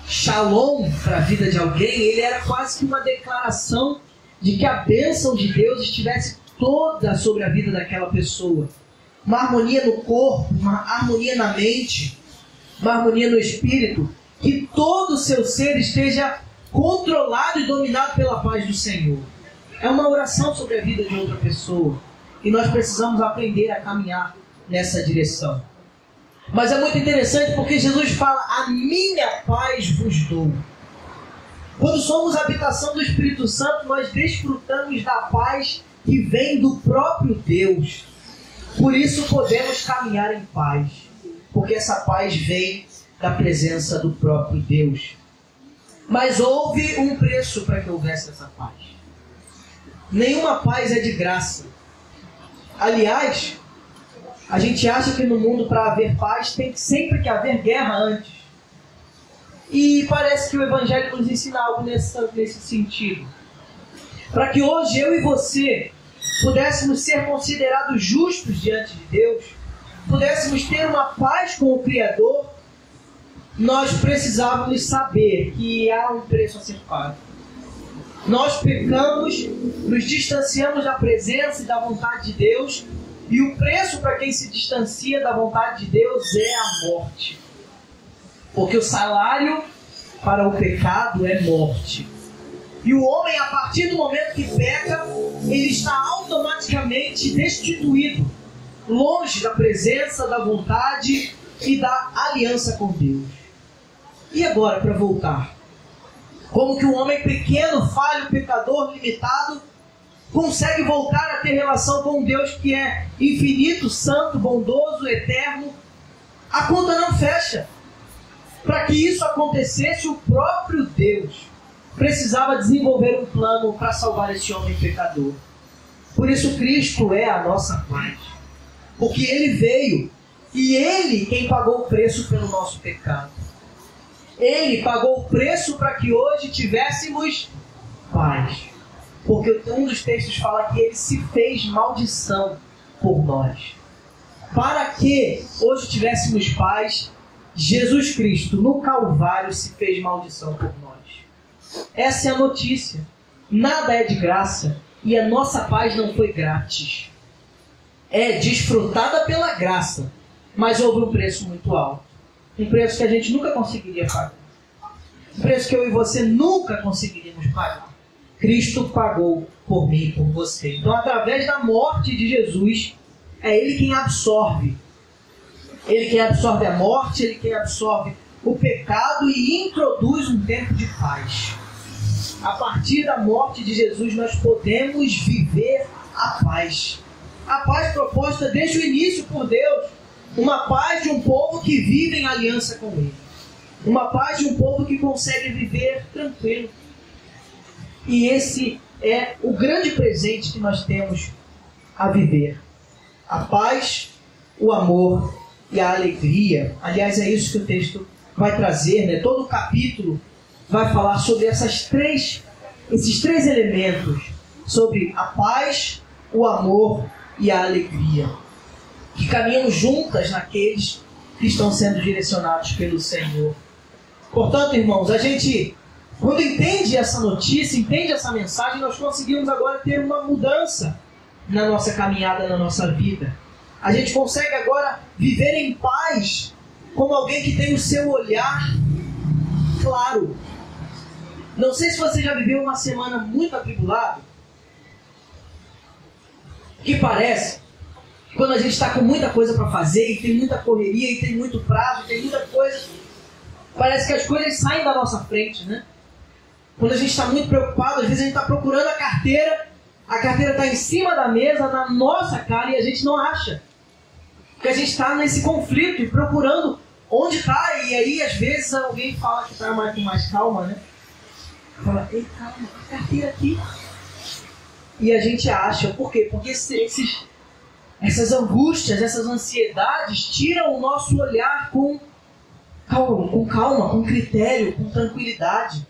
shalom para a vida de alguém, ele era quase que uma declaração de que a bênção de Deus estivesse toda sobre a vida daquela pessoa. Uma harmonia no corpo, uma harmonia na mente, uma harmonia no espírito, que todo o seu ser esteja controlado e dominado pela paz do Senhor. É uma oração sobre a vida de outra pessoa. E nós precisamos aprender a caminhar nessa direção. Mas é muito interessante porque Jesus fala: a minha paz vos dou. Quando somos a habitação do Espírito Santo, nós desfrutamos da paz que vem do próprio Deus. Por isso podemos caminhar em paz, porque essa paz vem da presença do próprio Deus. Mas houve um preço para que houvesse essa paz. Nenhuma paz é de graça. Aliás, a gente acha que no mundo, para haver paz, tem sempre que haver guerra antes. E parece que o Evangelho nos ensina algo nesse sentido. Para que hoje eu e você pudéssemos ser considerados justos diante de Deus, pudéssemos ter uma paz com o Criador, nós precisávamos saber que há um preço a ser pago. Nós pecamos, nos distanciamos da presença e da vontade de Deus, e o preço para quem se distancia da vontade de Deus é a morte. Porque o salário para o pecado é morte. E o homem, a partir do momento que peca, ele está automaticamente destituído, longe da presença, da vontade e da aliança com Deus. E agora, para voltar, como que um homem pequeno, falho, pecador, limitado, consegue voltar a ter relação com Deus que é infinito, santo, bondoso, eterno? A conta não fecha. Para que isso acontecesse, o próprio Deus precisava desenvolver um plano para salvar esse homem pecador. Por isso Cristo é a nossa paz. Porque Ele veio e Ele quem pagou o preço pelo nosso pecado. Ele pagou o preço para que hoje tivéssemos paz. Porque um dos textos fala que Ele se fez maldição por nós. Para que hoje tivéssemos paz, Jesus Cristo no Calvário se fez maldição por nós. Essa é a notícia. Nada é de graça e a nossa paz não foi grátis. É desfrutada pela graça, mas houve um preço muito alto. Um preço que a gente nunca conseguiria pagar. Um preço que eu e você nunca conseguiríamos pagar. Cristo pagou por mim e por você. Então, através da morte de Jesus, é Ele quem absorve. Ele quem absorve a morte, Ele quem absorve o pecado e introduz um tempo de paz. A partir da morte de Jesus, nós podemos viver a paz. A paz proposta desde o início por Deus. Uma paz de um povo que vive em aliança com Ele. Uma paz de um povo que consegue viver tranquilo. E esse é o grande presente que nós temos a viver. A paz, o amor e a alegria. Aliás, é isso que o texto vai trazer, né? Todo o capítulo vai falar sobre esses três elementos. Sobre a paz, o amor e a alegria. Que caminham juntas naqueles que estão sendo direcionados pelo Senhor. Portanto, irmãos, a gente, quando entende essa notícia, entende essa mensagem, nós conseguimos agora ter uma mudança na nossa caminhada, na nossa vida. A gente consegue agora viver em paz como alguém que tem o seu olhar claro. Não sei se você já viveu uma semana muito atribulada, que parece, quando a gente está com muita coisa para fazer, e tem muita correria, e tem muito prazo, e tem muita coisa, parece que as coisas saem da nossa frente, né? Quando a gente está muito preocupado, às vezes a gente está procurando a carteira está em cima da mesa, na nossa cara, e a gente não acha. Porque a gente está nesse conflito e procurando onde está, e aí às vezes alguém fala que está com mais calma, né? Fala, ei, calma, a carteira aqui. E a gente acha, por quê? Porque essas angústias, essas ansiedades tiram o nosso olhar com calma, com critério, com tranquilidade.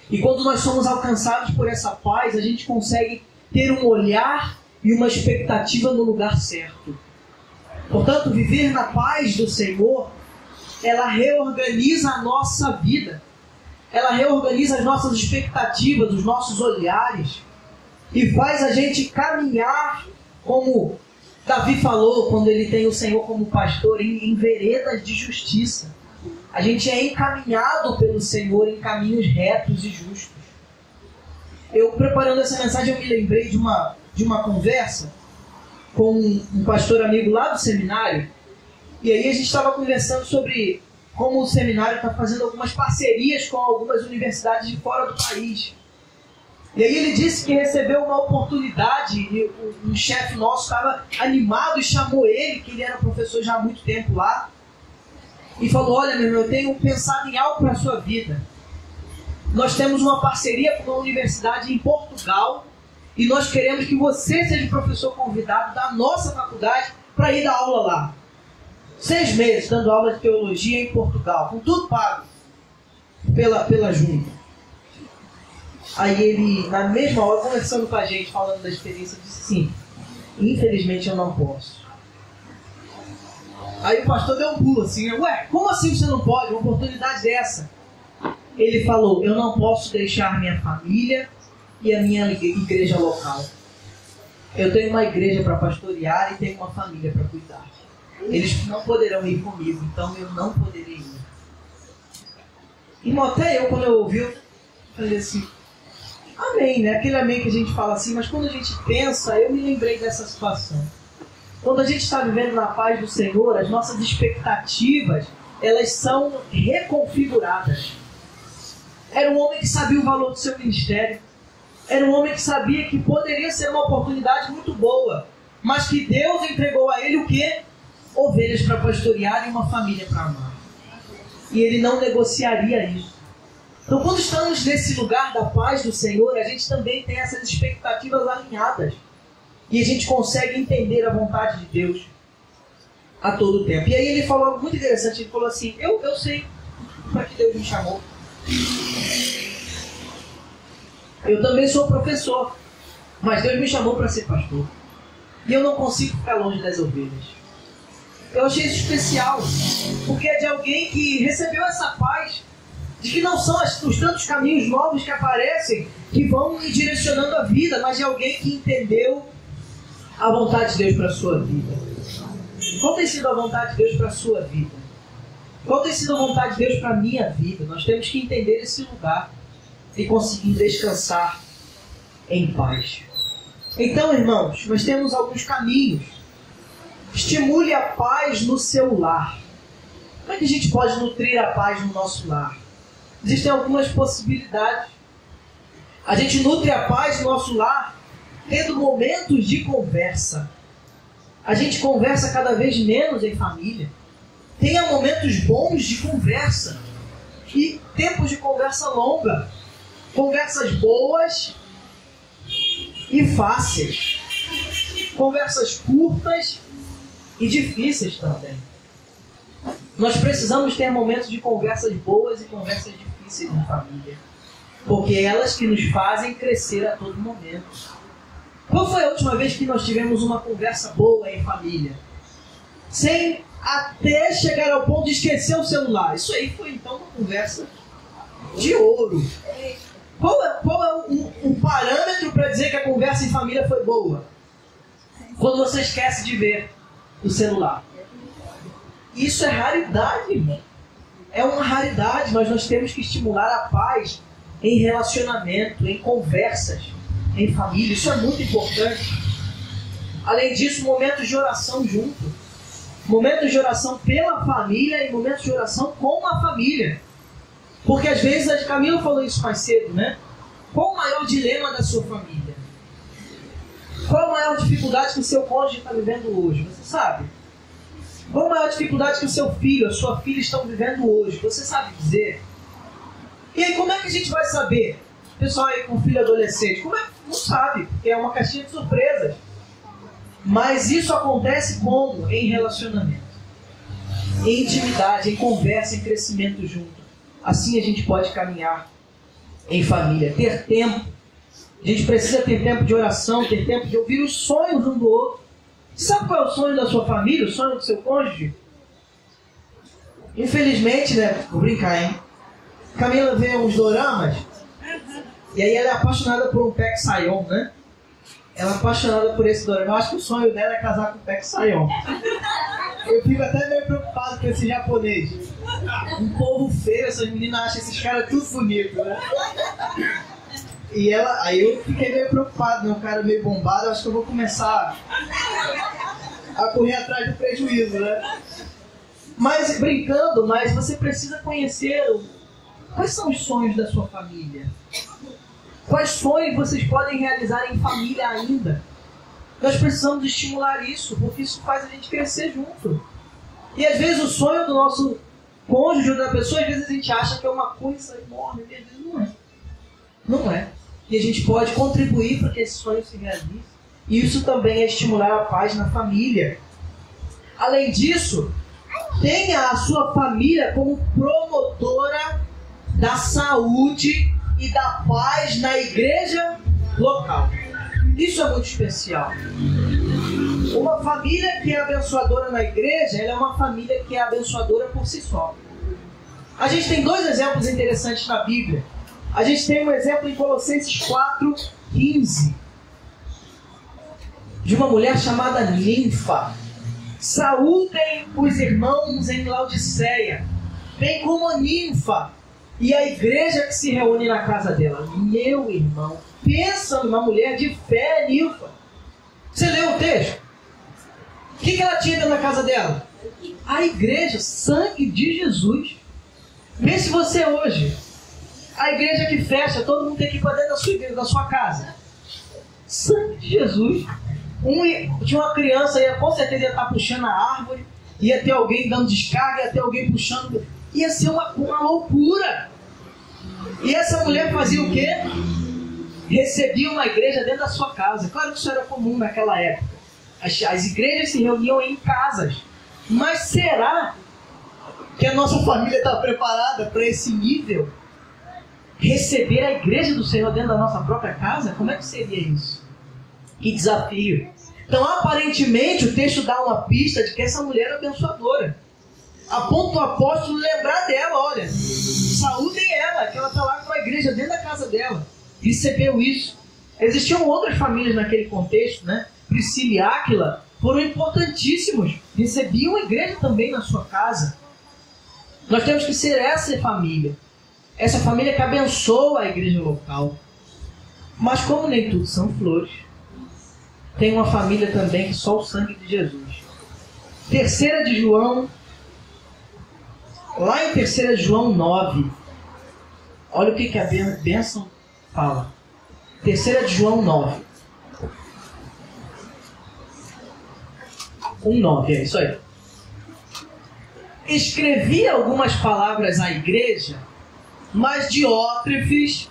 E quando nós somos alcançados por essa paz, a gente consegue ter um olhar e uma expectativa no lugar certo. Portanto, viver na paz do Senhor, ela reorganiza a nossa vida. Ela reorganiza as nossas expectativas, os nossos olhares. E faz a gente caminhar, como Davi falou, quando ele tem o Senhor como pastor, em veredas de justiça. A gente é encaminhado pelo Senhor em caminhos retos e justos. Eu, preparando essa mensagem, eu me lembrei de uma conversa com um pastor amigo lá do seminário. E aí a gente estava conversando sobre como o seminário está fazendo algumas parcerias com algumas universidades de fora do país. E aí ele disse que recebeu uma oportunidade, e um chefe nosso estava animado e chamou ele, que ele era professor já há muito tempo lá, e falou, olha meu irmão, eu tenho pensado em algo para a sua vida. Nós temos uma parceria com uma universidade em Portugal, e nós queremos que você seja o professor convidado da nossa faculdade para ir dar aula lá. 6 meses dando aula de teologia em Portugal, com tudo pago pela junta. Aí ele, na mesma hora, conversando com a gente, falando da experiência, disse sim, infelizmente eu não posso. Aí o pastor deu um pulo assim, ué, como assim você não pode? Uma oportunidade dessa. Ele falou, eu não posso deixar minha família e a minha igreja local. Eu tenho uma igreja para pastorear e tenho uma família para cuidar. Eles não poderão ir comigo, então eu não poderei ir. E até eu, quando eu ouvi, eu falei assim, amém, né? Aquele amém que a gente fala assim, mas quando a gente pensa, eu me lembrei dessa situação. Quando a gente está vivendo na paz do Senhor, as nossas expectativas, elas são reconfiguradas. Era um homem que sabia o valor do seu ministério. Era um homem que sabia que poderia ser uma oportunidade muito boa, mas que Deus entregou a ele o quê? Ovelhas para pastorear e uma família para amar. E ele não negociaria isso. Então, quando estamos nesse lugar da paz do Senhor, a gente também tem essas expectativas alinhadas. E a gente consegue entender a vontade de Deus a todo tempo. E aí ele falou algo muito interessante. Ele falou assim, eu sei para que Deus me chamou. Eu também sou professor, mas Deus me chamou para ser pastor. E eu não consigo ficar longe das ovelhas. Eu achei isso especial, porque é de alguém que recebeu essa paz, de que não são os tantos caminhos novos que aparecem, que vão me direcionando a vida, mas de alguém que entendeu a vontade de Deus para a sua vida. Qual tem sido a vontade de Deus para a sua vida? Qual tem sido a vontade de Deus para a minha vida? Nós temos que entender esse lugar e conseguir descansar em paz. Então, irmãos, nós temos alguns caminhos. Estimule a paz no seu lar. Como é que a gente pode nutrir a paz no nosso lar? Existem algumas possibilidades. A gente nutre a paz no nosso lar tendo momentos de conversa. A gente conversa cada vez menos em família. Tenha momentos bons de conversa e tempos de conversa longa. Conversas boas e fáceis. Conversas curtas e difíceis também. Nós precisamos ter momentos de conversas boas e conversas difíceis na família. Porque é elas que nos fazem crescer a todo momento. Qual foi a última vez que nós tivemos uma conversa boa em família? Sem até chegar ao ponto de esquecer o celular. Isso aí foi então uma conversa de ouro. Qual é um parâmetro para dizer que a conversa em família foi boa? Quando você esquece de ver o celular. Isso é raridade, irmão. É uma raridade, mas nós temos que estimular a paz em relacionamento, em conversas, em família. Isso é muito importante. Além disso, momentos de oração junto. Momentos de oração pela família e momentos de oração com a família. Porque às vezes, a Camila falou isso mais cedo, né? Qual o maior dilema da sua família? Qual a maior dificuldade que o seu cônjuge está vivendo hoje? Você sabe? Qual a maior dificuldade que o seu filho, a sua filha estão vivendo hoje? Você sabe dizer? E aí, como é que a gente vai saber? Pessoal aí com filho adolescente, como é que não sabe? Porque é uma caixinha de surpresas. Mas isso acontece como? Em relacionamento, em intimidade, em conversa, em crescimento junto. Assim a gente pode caminhar em família, ter tempo. A gente precisa ter tempo de oração, ter tempo de ouvir os sonhos um do outro. Sabe qual é o sonho da sua família, o sonho do seu cônjuge? Infelizmente, né? Vou brincar, hein? Camila vê uns doramas e aí ela é apaixonada por um Paek Sayon, né? Ela é apaixonada por esse dorama. Eu acho que o sonho dela é casar com o Paek Sayon. Eu fico até meio preocupado com esse japonês. Um povo feio, essas meninas acham esses caras tudo bonitos, né? E ela, aí eu fiquei meio preocupado, né? Um cara meio bombado, eu acho que eu vou começar a correr atrás do prejuízo, né? Mas brincando, mas você precisa conhecer quais são os sonhos da sua família. Quais sonhos vocês podem realizar em família ainda? Nós precisamos estimular isso, porque isso faz a gente crescer junto. E às vezes o sonho do nosso cônjuge ou da pessoa, às vezes a gente acha que é uma coisa enorme, e às vezes não é. Não é. E a gente pode contribuir para que esse sonho se realize. E isso também é estimular a paz na família. Além disso, tenha a sua família como promotora da saúde e da paz na igreja local. Isso é muito especial. Uma família que é abençoadora na igreja, ela é uma família que é abençoadora por si só. A gente tem dois exemplos interessantes na Bíblia. A gente tem um exemplo em Colossenses 4:15, de uma mulher chamada Ninfa. Saúdem os irmãos em Laodiceia, bem como a Ninfa e a igreja que se reúne na casa dela. Meu irmão, pensa numa mulher de fé, Ninfa. Você leu o texto? O que ela tinha dentro da casa dela? A igreja, sangue de Jesus. Pense você hoje. A igreja que fecha, todo mundo tem que ir para dentro da sua igreja, da sua casa. Sangue de Jesus. Tinha uma criança, com certeza ia estar puxando a árvore, ia ter alguém dando descarga, ia ter alguém puxando. Ia ser uma loucura. E essa mulher fazia o quê? Recebia uma igreja dentro da sua casa. Claro que isso era comum naquela época. As igrejas se reuniam em casas. Mas será que a nossa família está preparada para esse nível? Receber a igreja do Senhor dentro da nossa própria casa? Como é que seria isso? Que desafio. Então, aparentemente, o texto dá uma pista de que essa mulher é abençoadora. A ponto do apóstolo lembrar dela, olha, saúdem ela, que ela está lá com a igreja dentro da casa dela. Recebeu isso. Existiam outras famílias naquele contexto, né? Priscila e Áquila foram importantíssimos. Recebiam a igreja também na sua casa. Nós temos que ser essa família. Essa família que abençoa a igreja local. Mas como nem tudo são flores, tem uma família também que só o sangue de Jesus. 3 de João, lá em 3 de João 9, olha o que a bênção fala. 3 de João 9. 1:9, é isso aí. Escrevi algumas palavras à igreja, mas Diótrefes,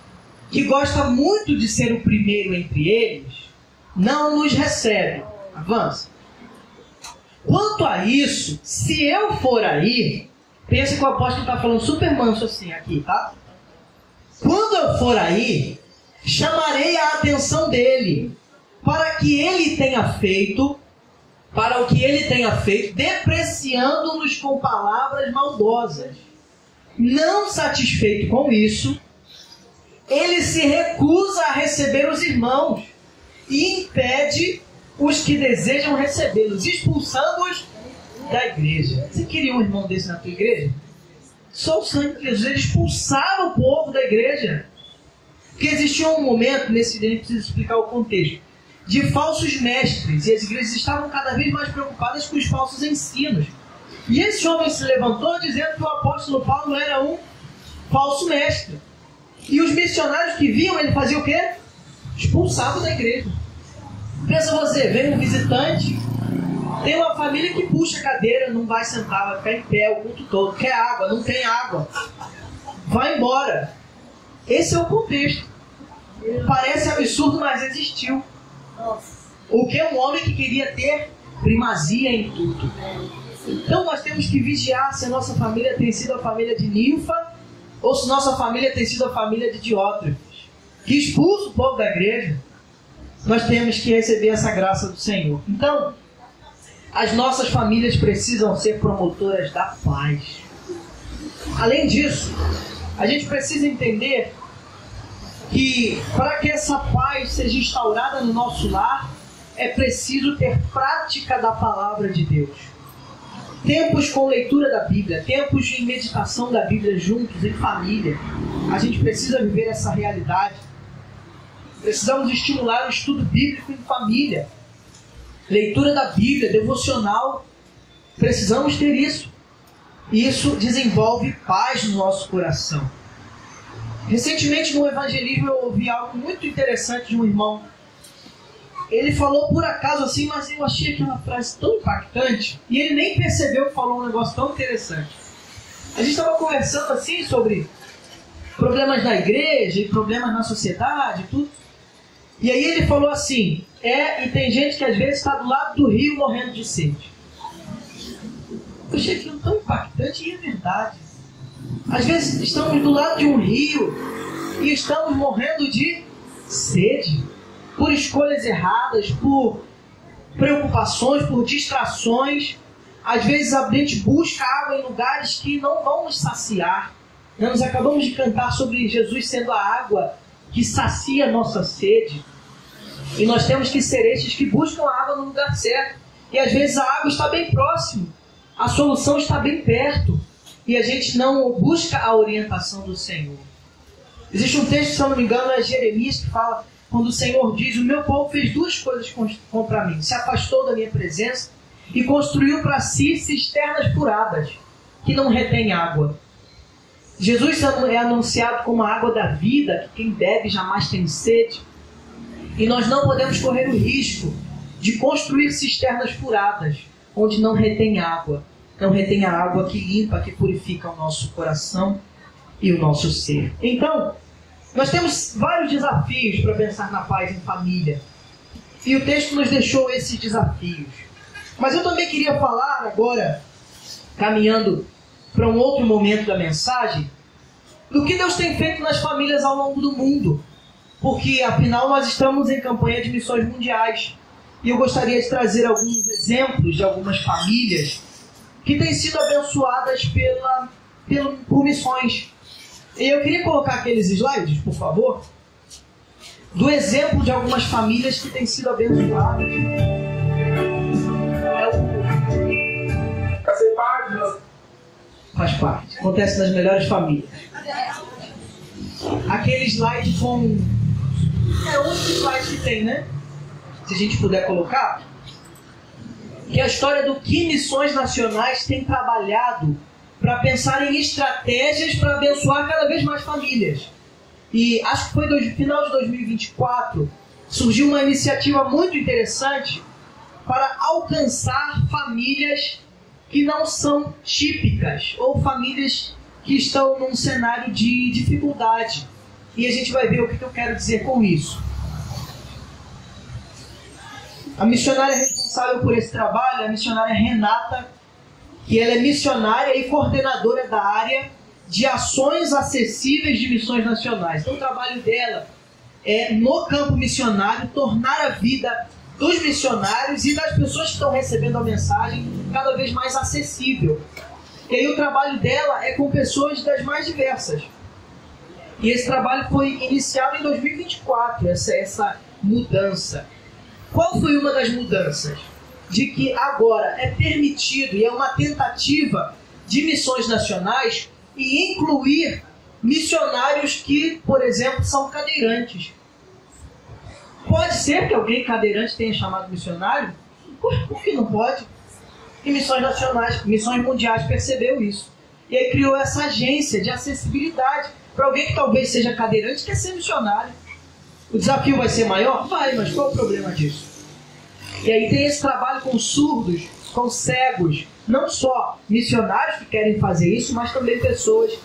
que gosta muito de ser o primeiro entre eles, não nos recebe. Avança. Quanto a isso, se eu for aí, pensa que o apóstolo está falando super manso assim aqui, tá? Quando eu for aí, chamarei a atenção dele, para o que ele tenha feito, depreciando-nos com palavras maldosas. Não satisfeito com isso, ele se recusa a receber os irmãos e impede os que desejam recebê-los, expulsando-os da igreja. Você queria um irmão desse na tua igreja? Só o sangue de Jesus, ele expulsava o povo da igreja. Porque existia um momento, nesse dia a gente precisa explicar o contexto, de falsos mestres, e as igrejas estavam cada vez mais preocupadas com os falsos ensinos. E esse homem se levantou dizendo que o apóstolo Paulo era um falso mestre. E os missionários que viam ele fazer o quê? Expulsavam da igreja. Pensa você, vem um visitante, tem uma família que puxa a cadeira, não vai sentar, vai ficar em pé o culto todo. Quer água? Não tem água. Vai embora. Esse é o contexto. Parece absurdo, mas existiu. O que é um homem que queria ter primazia em tudo. Então nós temos que vigiar se a nossa família tem sido a família de Ninfa ou se nossa família tem sido a família de Diótrefes, que expulsa o povo da igreja. Nós temos que receber essa graça do Senhor. Então, as nossas famílias precisam ser promotoras da paz. Além disso, a gente precisa entender que para que essa paz seja instaurada no nosso lar, é preciso ter prática da palavra de Deus. Tempos com leitura da Bíblia, tempos de meditação da Bíblia juntos, em família. A gente precisa viver essa realidade. Precisamos estimular o estudo bíblico em família. Leitura da Bíblia, devocional. Precisamos ter isso. E isso desenvolve paz no nosso coração. Recentemente no evangelismo eu ouvi algo muito interessante de um irmão. Ele falou por acaso assim, mas eu achei aquela frase tão impactante e ele nem percebeu que falou um negócio tão interessante. A gente estava conversando assim sobre problemas da igreja e problemas na sociedade e tudo. E aí ele falou assim, e tem gente que às vezes está do lado do rio morrendo de sede. Eu achei aquilo tão impactante e é verdade. Às vezes estamos do lado de um rio e estamos morrendo de sede. Por escolhas erradas, por preocupações, por distrações. Às vezes a gente busca água em lugares que não vão nos saciar. Nós acabamos de cantar sobre Jesus sendo a água que sacia a nossa sede. E nós temos que ser estes que buscam a água no lugar certo. E às vezes a água está bem próximo. A solução está bem perto. E a gente não busca a orientação do Senhor. Existe um texto, se eu não me engano, é Jeremias, que fala... Quando o Senhor diz, o meu povo fez duas coisas contra mim. Se afastou da minha presença e construiu para si cisternas furadas, que não retém água. Jesus é anunciado como a água da vida, que quem bebe jamais tem sede. E nós não podemos correr o risco de construir cisternas furadas, onde não retém água. Não retém a água que limpa, que purifica o nosso coração e o nosso ser. Então... nós temos vários desafios para pensar na paz em família. E o texto nos deixou esses desafios. Mas eu também queria falar agora, caminhando para um outro momento da mensagem, do que Deus tem feito nas famílias ao longo do mundo. Porque, afinal, nós estamos em campanha de missões mundiais. E eu gostaria de trazer alguns exemplos de algumas famílias que têm sido abençoadas por missões. E eu queria colocar aqueles slides, por favor, do exemplo de algumas famílias que têm sido abençoadas. Fazer parte, faz parte. Acontece nas melhores famílias. Aquele slide com... é outro slide que tem, né? Se a gente puder colocar. Que é a história do que missões nacionais têm trabalhado para pensar em estratégias para abençoar cada vez mais famílias. E acho que foi no final de 2024, surgiu uma iniciativa muito interessante para alcançar famílias que não são típicas, ou famílias que estão num cenário de dificuldade. E a gente vai ver o que eu quero dizer com isso. A missionária responsável por esse trabalho é a missionária Renata, que ela é missionária e coordenadora da área de ações acessíveis de missões nacionais. Então o trabalho dela é, no campo missionário, tornar a vida dos missionários e das pessoas que estão recebendo a mensagem cada vez mais acessível. E aí o trabalho dela é com pessoas das mais diversas. E esse trabalho foi iniciado em 2024, essa mudança. Qual foi uma das mudanças? De que agora é permitido e é uma tentativa de missões nacionais e incluir missionários que, por exemplo, são cadeirantes. Pode ser que alguém cadeirante tenha chamado missionário? Por que não pode? E missões nacionais, missões mundiais percebeu isso. E aí criou essa agência de acessibilidade para alguém que talvez seja cadeirante e quer ser missionário. O desafio vai ser maior? Vai, mas qual é o problema disso? E aí tem esse trabalho com surdos, com cegos, não só missionários que querem fazer isso, mas também pessoas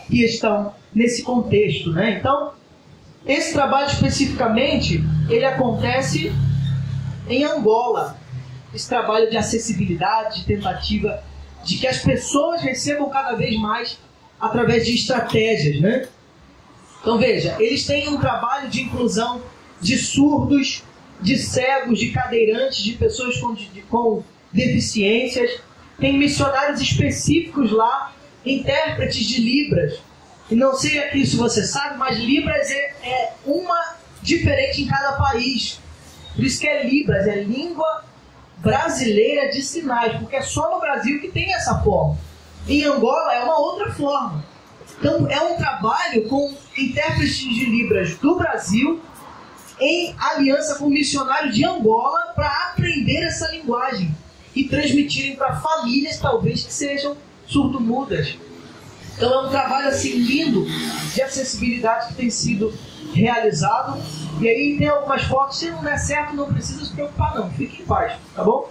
que estão nesse contexto, né? Então, esse trabalho especificamente, ele acontece em Angola. Esse trabalho de acessibilidade, de tentativa de que as pessoas recebam cada vez mais através de estratégias, né? Então veja, eles têm um trabalho de inclusão de surdos, de cegos, de cadeirantes, de pessoas com deficiências. Tem missionários específicos lá, intérpretes de Libras. E não sei aqui se você sabe, mas Libras é uma diferente em cada país. Por isso que é Libras, é língua brasileira de sinais, porque é só no Brasil que tem essa forma. Em Angola é uma outra forma. Então é um trabalho com intérpretes de Libras do Brasil em aliança com missionários de Angola para aprender essa linguagem e transmitirem para famílias talvez que sejam surdo-mudas. Então é um trabalho assim lindo de acessibilidade que tem sido realizado. E aí tem algumas fotos, se não der certo não precisa se preocupar não, fique em paz, tá bom?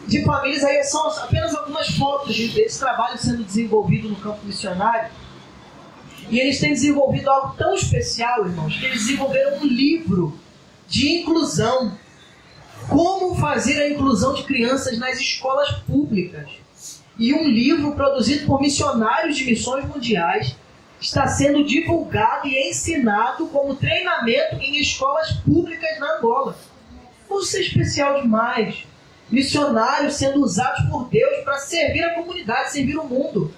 De famílias, aí são apenas algumas fotos desse trabalho sendo desenvolvido no campo missionário. E eles têm desenvolvido algo tão especial, irmãos, que eles desenvolveram um livro de inclusão. Como fazer a inclusão de crianças nas escolas públicas. E um livro produzido por missionários de missões mundiais está sendo divulgado e ensinado como treinamento em escolas públicas na Angola. Isso é especial demais. Missionários sendo usados por Deus para servir a comunidade, servir o mundo,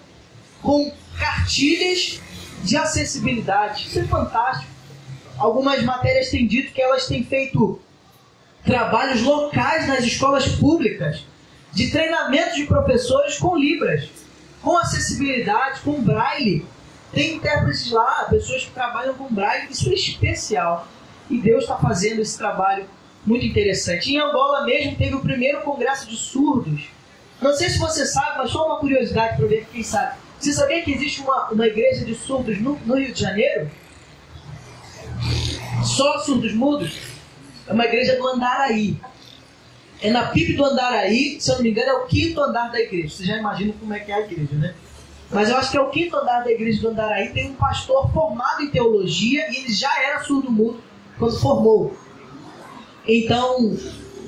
com cartilhas de acessibilidade. Isso é fantástico. Algumas matérias têm dito que elas têm feito trabalhos locais nas escolas públicas de treinamento de professores com Libras, com acessibilidade, com Braille. Tem intérpretes lá, pessoas que trabalham com Braille. Isso é especial. E Deus está fazendo esse trabalho muito interessante. Em Angola mesmo teve o primeiro congresso de surdos. Não sei se você sabe, mas só uma curiosidade para ver quem sabe. Você sabia que existe uma igreja de surdos no Rio de Janeiro? Só surdos mudos? É uma igreja do Andaraí. É na PIB do Andaraí, se eu não me engano, é o 5º andar da igreja. Você já imagina como é que é a igreja, né? Mas eu acho que é o 5º andar da igreja do Andaraí. Tem um pastor formado em teologia e ele já era surdo-mudo quando formou. Então,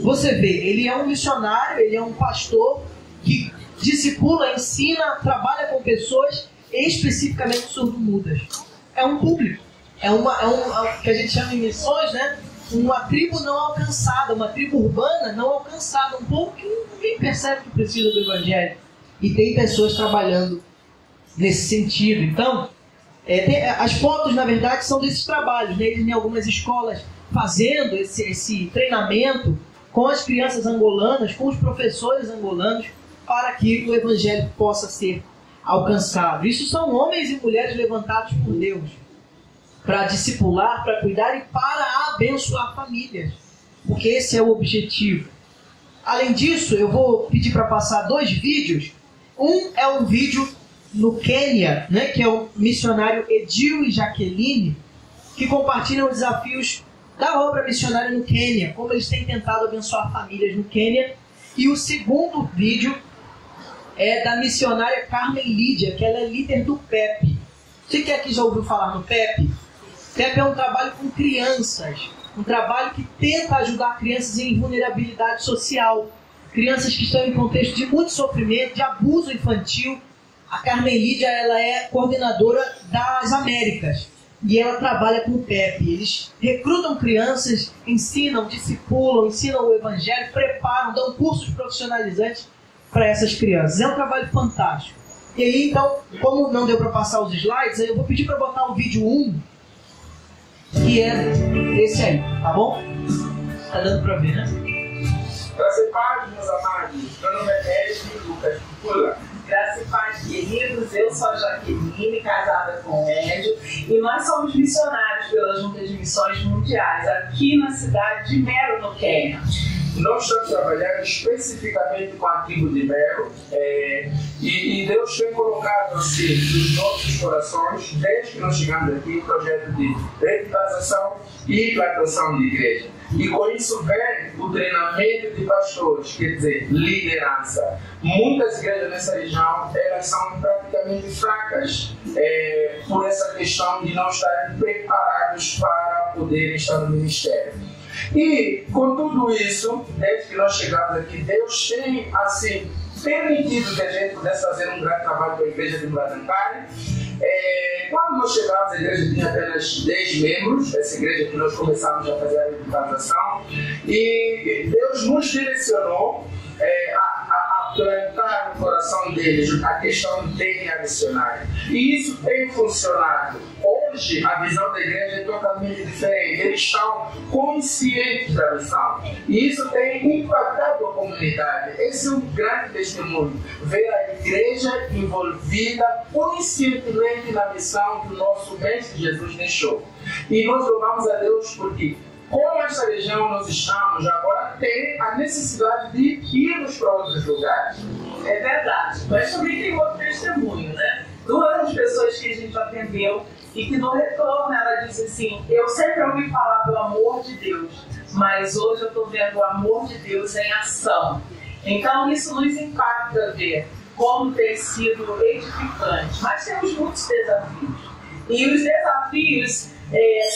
você vê, ele é um missionário, ele é um pastor que discipula, ensina, trabalha com pessoas especificamente surdo-mudas. É um público. É um que a gente chama em missões, né? Uma tribo não alcançada, uma tribo urbana não alcançada, um povo que ninguém percebe que precisa do Evangelho. E tem pessoas trabalhando nesse sentido. Então, as fotos, na verdade, são desses trabalhos, né? Eles em algumas escolas fazendo esse treinamento com as crianças angolanas, com os professores angolanos, para que o Evangelho possa ser alcançado. Isso são homens e mulheres levantados por Deus para discipular, para cuidar e para abençoar famílias, porque esse é o objetivo. Além disso, eu vou pedir para passar 2 vídeos. Um é um vídeo no Quênia, né, que é o missionário Edil e Jaqueline, que compartilham os desafios da obra missionária no Quênia, como eles têm tentado abençoar famílias no Quênia. E o segundo vídeo é da missionária Carmen Lídia, que ela é líder do PEP. Você que aqui já ouviu falar no PEP? PEP é um trabalho com crianças, um trabalho que tenta ajudar crianças em vulnerabilidade social, crianças que estão em contexto de muito sofrimento, de abuso infantil. A Carmen Lídia, ela é coordenadora das Américas e ela trabalha com o PEP. Eles recrutam crianças, ensinam, discipulam, ensinam o Evangelho, preparam, dão cursos profissionalizantes para essas crianças. É um trabalho fantástico. E aí, então, como não deu para passar os slides, eu vou pedir para botar o vídeo 1, que é esse aí, tá bom? Tá dando para ver, né? Graça e paz, meus amados. Meu nome é Edil Lucas Pula. Graça e paz, queridos. Eu sou a Jaqueline, casada com o Edil, e nós somos missionários pela Junta de Missões Mundiais, aqui na cidade de Meru, no Quênia. nós estamos trabalhando especificamente com a tribo de Melo, e Deus tem colocado assim nos nossos corações, desde que nós chegamos aqui, um projeto de revitalização e implantação de igreja. E com isso vem o treinamento de pastores, quer dizer, liderança. Muitas igrejas nessa região, elas são praticamente fracas por essa questão de não estarem preparados para poderem estar no ministério. E com tudo isso, desde que nós chegamos aqui, Deus tem assim permitido que a gente pudesse fazer um grande trabalho com a igreja de Bladancari. Quando nós chegamos, a igreja tinha apenas 10 membros, essa igreja que nós começamos a fazer a revitalização, e Deus nos direcionou a plantar no coração deles a questão de DNA missionário. E isso tem funcionado. Hoje, a visão da igreja é totalmente diferente. Eles estão conscientes da missão. E isso tem impactado a comunidade. Esse é um grande testemunho. Ver a igreja envolvida conscientemente na missão que o nosso Mestre Jesus deixou. E nós louvamos a Deus porque, como essa região nós estamos, agora tem a necessidade de irmos para outros lugares. É verdade. Mas também tem outro testemunho, né? Duas das pessoas que a gente atendeu e que no retorno ela disse assim: eu sempre ouvi falar do amor de Deus, mas hoje eu estou vendo o amor de Deus em ação. Então isso nos impacta ver como tem sido edificante. Mas temos muitos desafios. E os desafios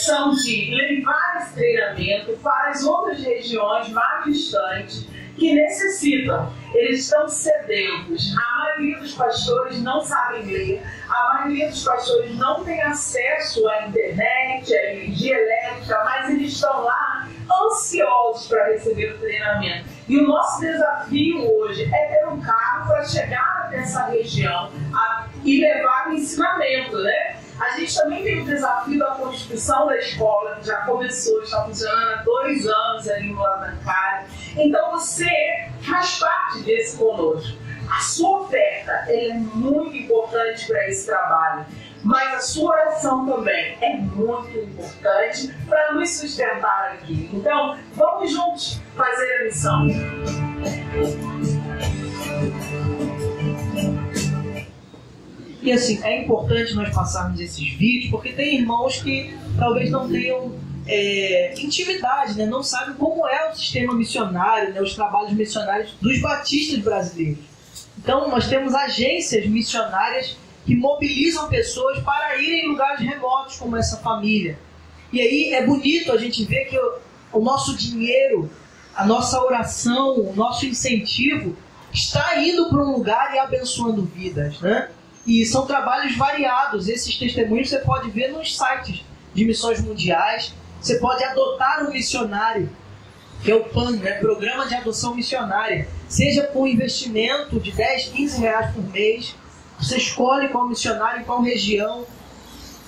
são de levar esse treinamento para as outras regiões mais distantes que necessitam. Eles estão sedentos. A maioria dos pastores não sabem ler, a maioria dos pastores não tem acesso à internet, à energia elétrica, mas eles estão lá ansiosos para receber o treinamento. E o nosso desafio hoje é ter um carro para chegar nessa região e levar o ensinamento, né? A gente também tem o desafio da construção da escola, que já começou, está funcionando há 2 anos ali no Bladancari. Então você faz parte desse conosco. A sua oferta é muito importante para esse trabalho, mas a sua oração também é muito importante para nos sustentar aqui. Então, vamos juntos fazer a missão. E assim, é importante nós passarmos esses vídeos, porque tem irmãos que talvez não tenham intimidade, né? Não sabem como é o sistema missionário, né? Os trabalhos missionários dos batistas brasileiros. Então, nós temos agências missionárias que mobilizam pessoas para irem em lugares remotos, como essa família. E aí é bonito a gente ver que o nosso dinheiro, a nossa oração, o nosso incentivo está indo para um lugar e abençoando vidas, né? E são trabalhos variados. Esses testemunhos você pode ver nos sites de missões mundiais. Você pode adotar um missionário, que é o PAN, né? Programa de Adoção Missionária. Seja com investimento de 10, 15 reais por mês. Você escolhe qual missionário, em qual região.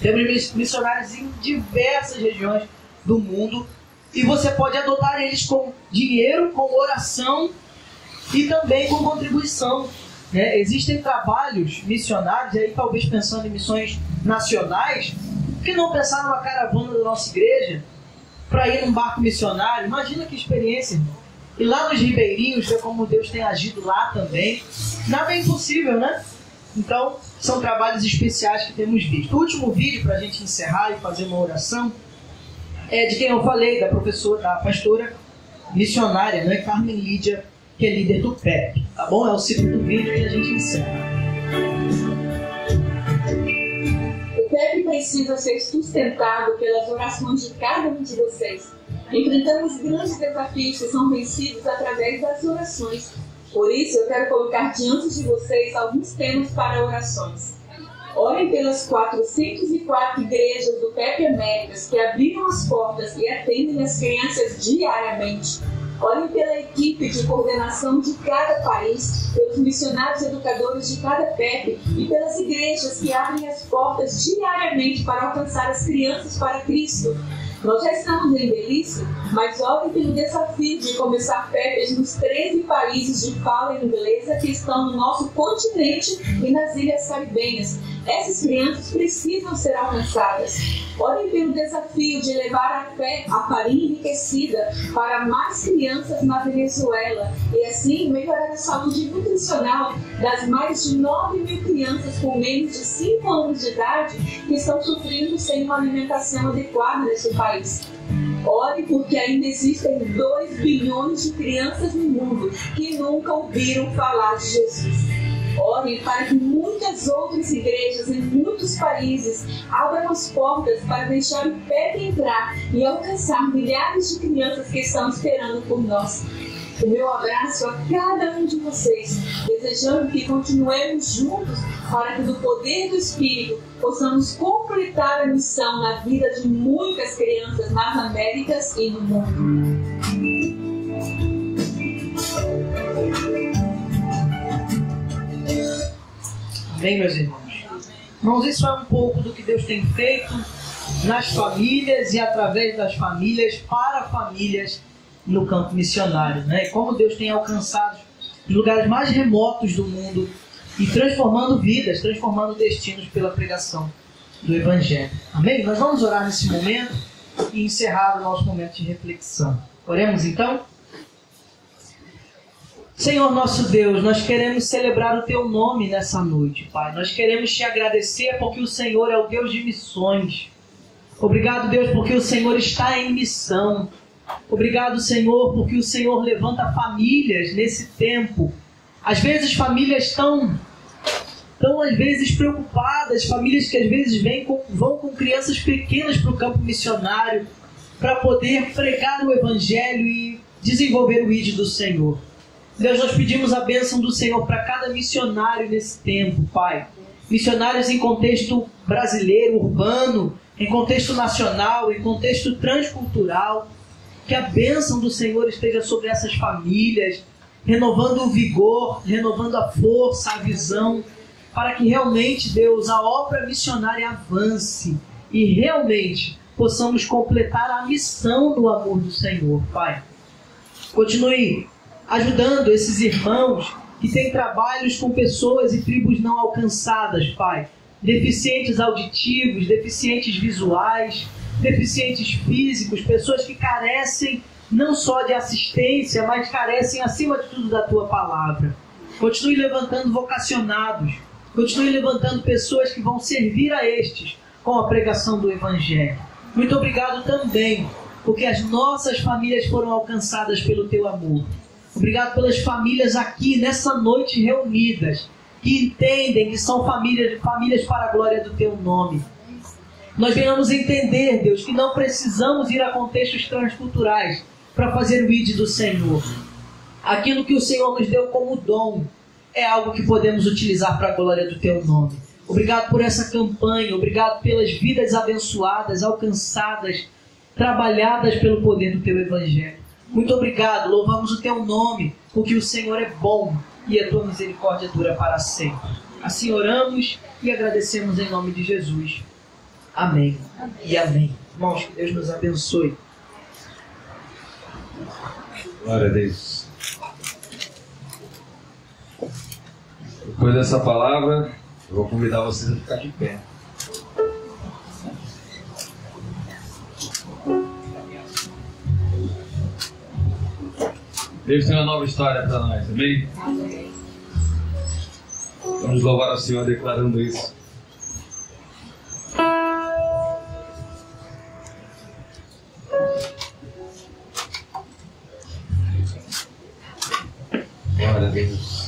Temos missionários em diversas regiões do mundo. E você pode adotar eles com dinheiro, com oração e também com contribuição. Existem trabalhos missionários, aí talvez pensando em missões nacionais, que não pensar numa caravana da nossa igreja para ir num barco missionário. Imagina que experiência, irmão. E lá nos ribeirinhos, ver como Deus tem agido lá também. Nada é impossível, né? Então, são trabalhos especiais que temos visto. O último vídeo, para a gente encerrar e fazer uma oração, é de quem eu falei, da pastora missionária, né? Carmen Lídia, que é líder do PEP, tá bom? É o segundo vídeo que a gente encerra. O PEP precisa ser sustentado pelas orações de cada um de vocês. Enfrentamos grandes desafios que são vencidos através das orações. Por isso, eu quero colocar diante de vocês alguns temas para orações. Orem pelas 404 igrejas do PEP Américas que abriram as portas e atendem as crianças diariamente. Orem pela equipe de coordenação de cada país, pelos missionários educadores de cada PEP e pelas igrejas que abrem as portas diariamente para alcançar as crianças para Cristo. Nós já estamos em Belize, mas orem pelo desafio de começar PEPs nos 13 países de fala inglesa que estão no nosso continente e nas ilhas caribenhas. Essas crianças precisam ser alcançadas. Orem pelo desafio de levar a fé, a farinha enriquecida, para mais crianças na Venezuela e assim melhorar a saúde nutricional das mais de 9.000 crianças com menos de 5 anos de idade que estão sofrendo sem uma alimentação adequada nesse país. Ore porque ainda existem 2 bilhões de crianças no mundo que nunca ouviram falar de Jesus. Orem para que muitas outras igrejas em muitos países abram as portas para deixar o PEP entrar e alcançar milhares de crianças que estão esperando por nós. O meu abraço a cada um de vocês, desejando que continuemos juntos para que do poder do Espírito possamos completar a missão na vida de muitas crianças nas Américas e no mundo. Amém, meus irmãos? Irmãos, isso é um pouco do que Deus tem feito nas famílias e através das famílias para famílias no campo missionário, né? Como Deus tem alcançado os lugares mais remotos do mundo e transformando vidas, transformando destinos pela pregação do Evangelho. Amém? Nós vamos orar nesse momento e encerrar o nosso momento de reflexão. Oremos então? Senhor nosso Deus, nós queremos celebrar o Teu nome nessa noite, Pai. Nós queremos Te agradecer porque o Senhor é o Deus de missões. Obrigado, Deus, porque o Senhor está em missão. Obrigado, Senhor, porque o Senhor levanta famílias nesse tempo. Às vezes famílias tão às vezes preocupadas, famílias que às vezes vão com crianças pequenas para o campo missionário para poder pregar o Evangelho e desenvolver o ID do Senhor. Deus, nós pedimos a bênção do Senhor para cada missionário nesse tempo, Pai. Missionários em contexto brasileiro, urbano, em contexto nacional, em contexto transcultural. Que a bênção do Senhor esteja sobre essas famílias, renovando o vigor, renovando a força, a visão, para que realmente, Deus, a obra missionária avance e realmente possamos completar a missão do amor do Senhor, Pai. Continue ajudando esses irmãos que têm trabalhos com pessoas e tribos não alcançadas, Pai. Deficientes auditivos, deficientes visuais, deficientes físicos, pessoas que carecem não só de assistência, mas carecem acima de tudo da Tua palavra. Continue levantando vocacionados, continue levantando pessoas que vão servir a estes com a pregação do Evangelho. Muito obrigado também, porque as nossas famílias foram alcançadas pelo Teu amor. Obrigado pelas famílias aqui nessa noite reunidas, que entendem que são famílias para a glória do Teu nome. Nós venhamos entender, Deus, que não precisamos ir a contextos transculturais para fazer o ID do Senhor. Aquilo que o Senhor nos deu como dom é algo que podemos utilizar para a glória do Teu nome. Obrigado por essa campanha, obrigado pelas vidas abençoadas, alcançadas, trabalhadas pelo poder do Teu Evangelho. Muito obrigado, louvamos o Teu nome, porque o Senhor é bom e a Tua misericórdia dura para sempre. Assim oramos e agradecemos em nome de Jesus. Amém. E amém. Irmãos, que Deus nos abençoe. Glória a Deus. Depois dessa palavra, eu vou convidar vocês a ficar de pé. Deus tem uma nova história para nós, amém? Vamos louvar ao Senhor declarando isso. Glória a Deus.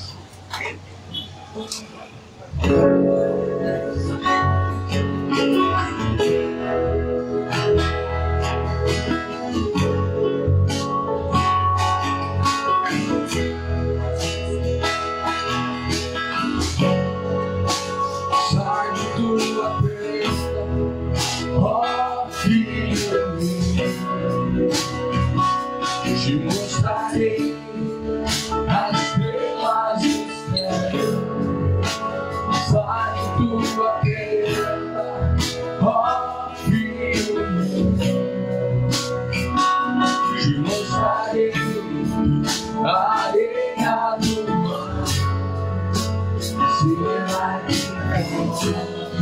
Será que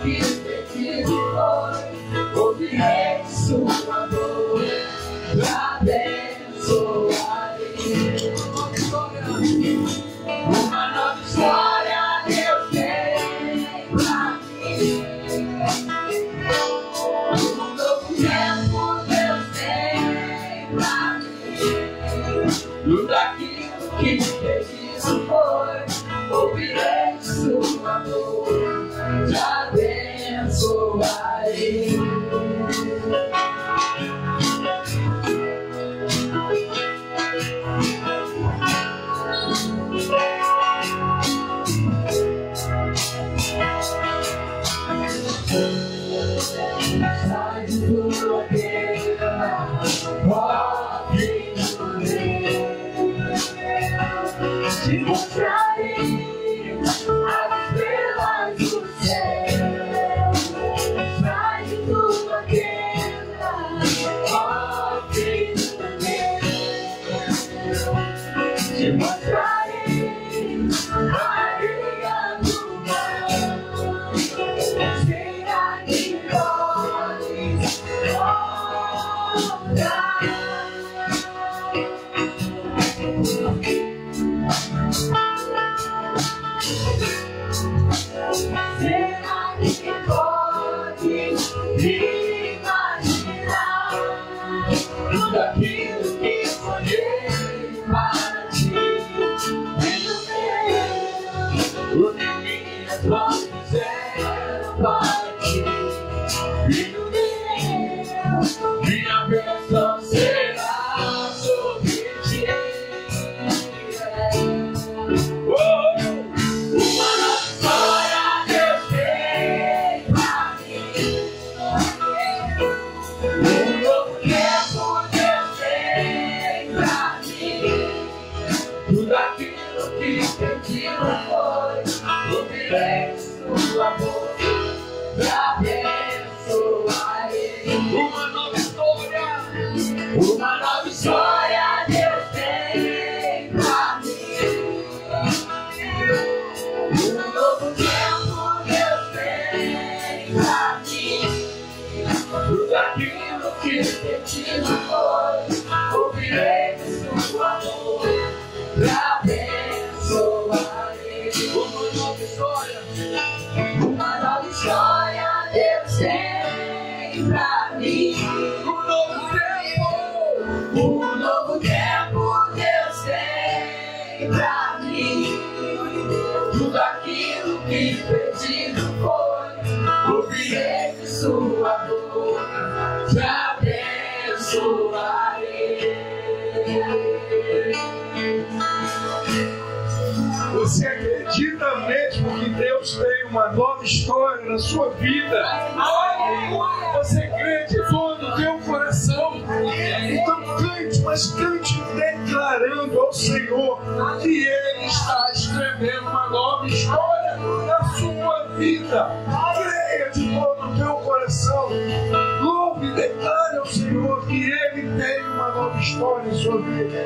que pedido foi, ouvirei sua dor, te abençoarei. Uma nova história Deus tem pra mim. Um novo tempo Deus tem pra mim. Tudo aquilo que me pedido foi, ouvirei sua dor, te abençoarei. Sai de tua guerra, morre no te mostrarei as estrelas do céu. Sai de tua guerra, morre no te mostrarei a areia do mar. Será que podes voltar? Será que podes imaginar tudo aquilo que sonhei para ti? Filho meu, o que minhas mãos fizeram para ti. Filho meu, minha bênção será sobre ti. Uma nova história Deus tem pra mim. Um novo tempo Deus tem pra mim. Tudo aquilo que pedido foi, ouvirei sua voz, te abençoarei. Uma nova história Deus tem pra mim. Um novo tempo Deus tem pra mim. Tudo aquilo que pedido foi, ouvirei sua voz, te abençoarei. Uma nova história Deus tem pra mim. Um novo tempo Deus tem pra mim. Tudo aquilo que pedido foi, ouvirei de sua boca, te abençoarei. Você acredita mesmo que Deus tem uma nova história na sua vida? Você crê de todo o teu coração? Então cante, mas cante declarando ao Senhor que Ele está escrevendo uma nova história na sua vida. Creia de todo o teu coração. Louve e declare ao Senhor que Ele tem uma nova história em sua vida.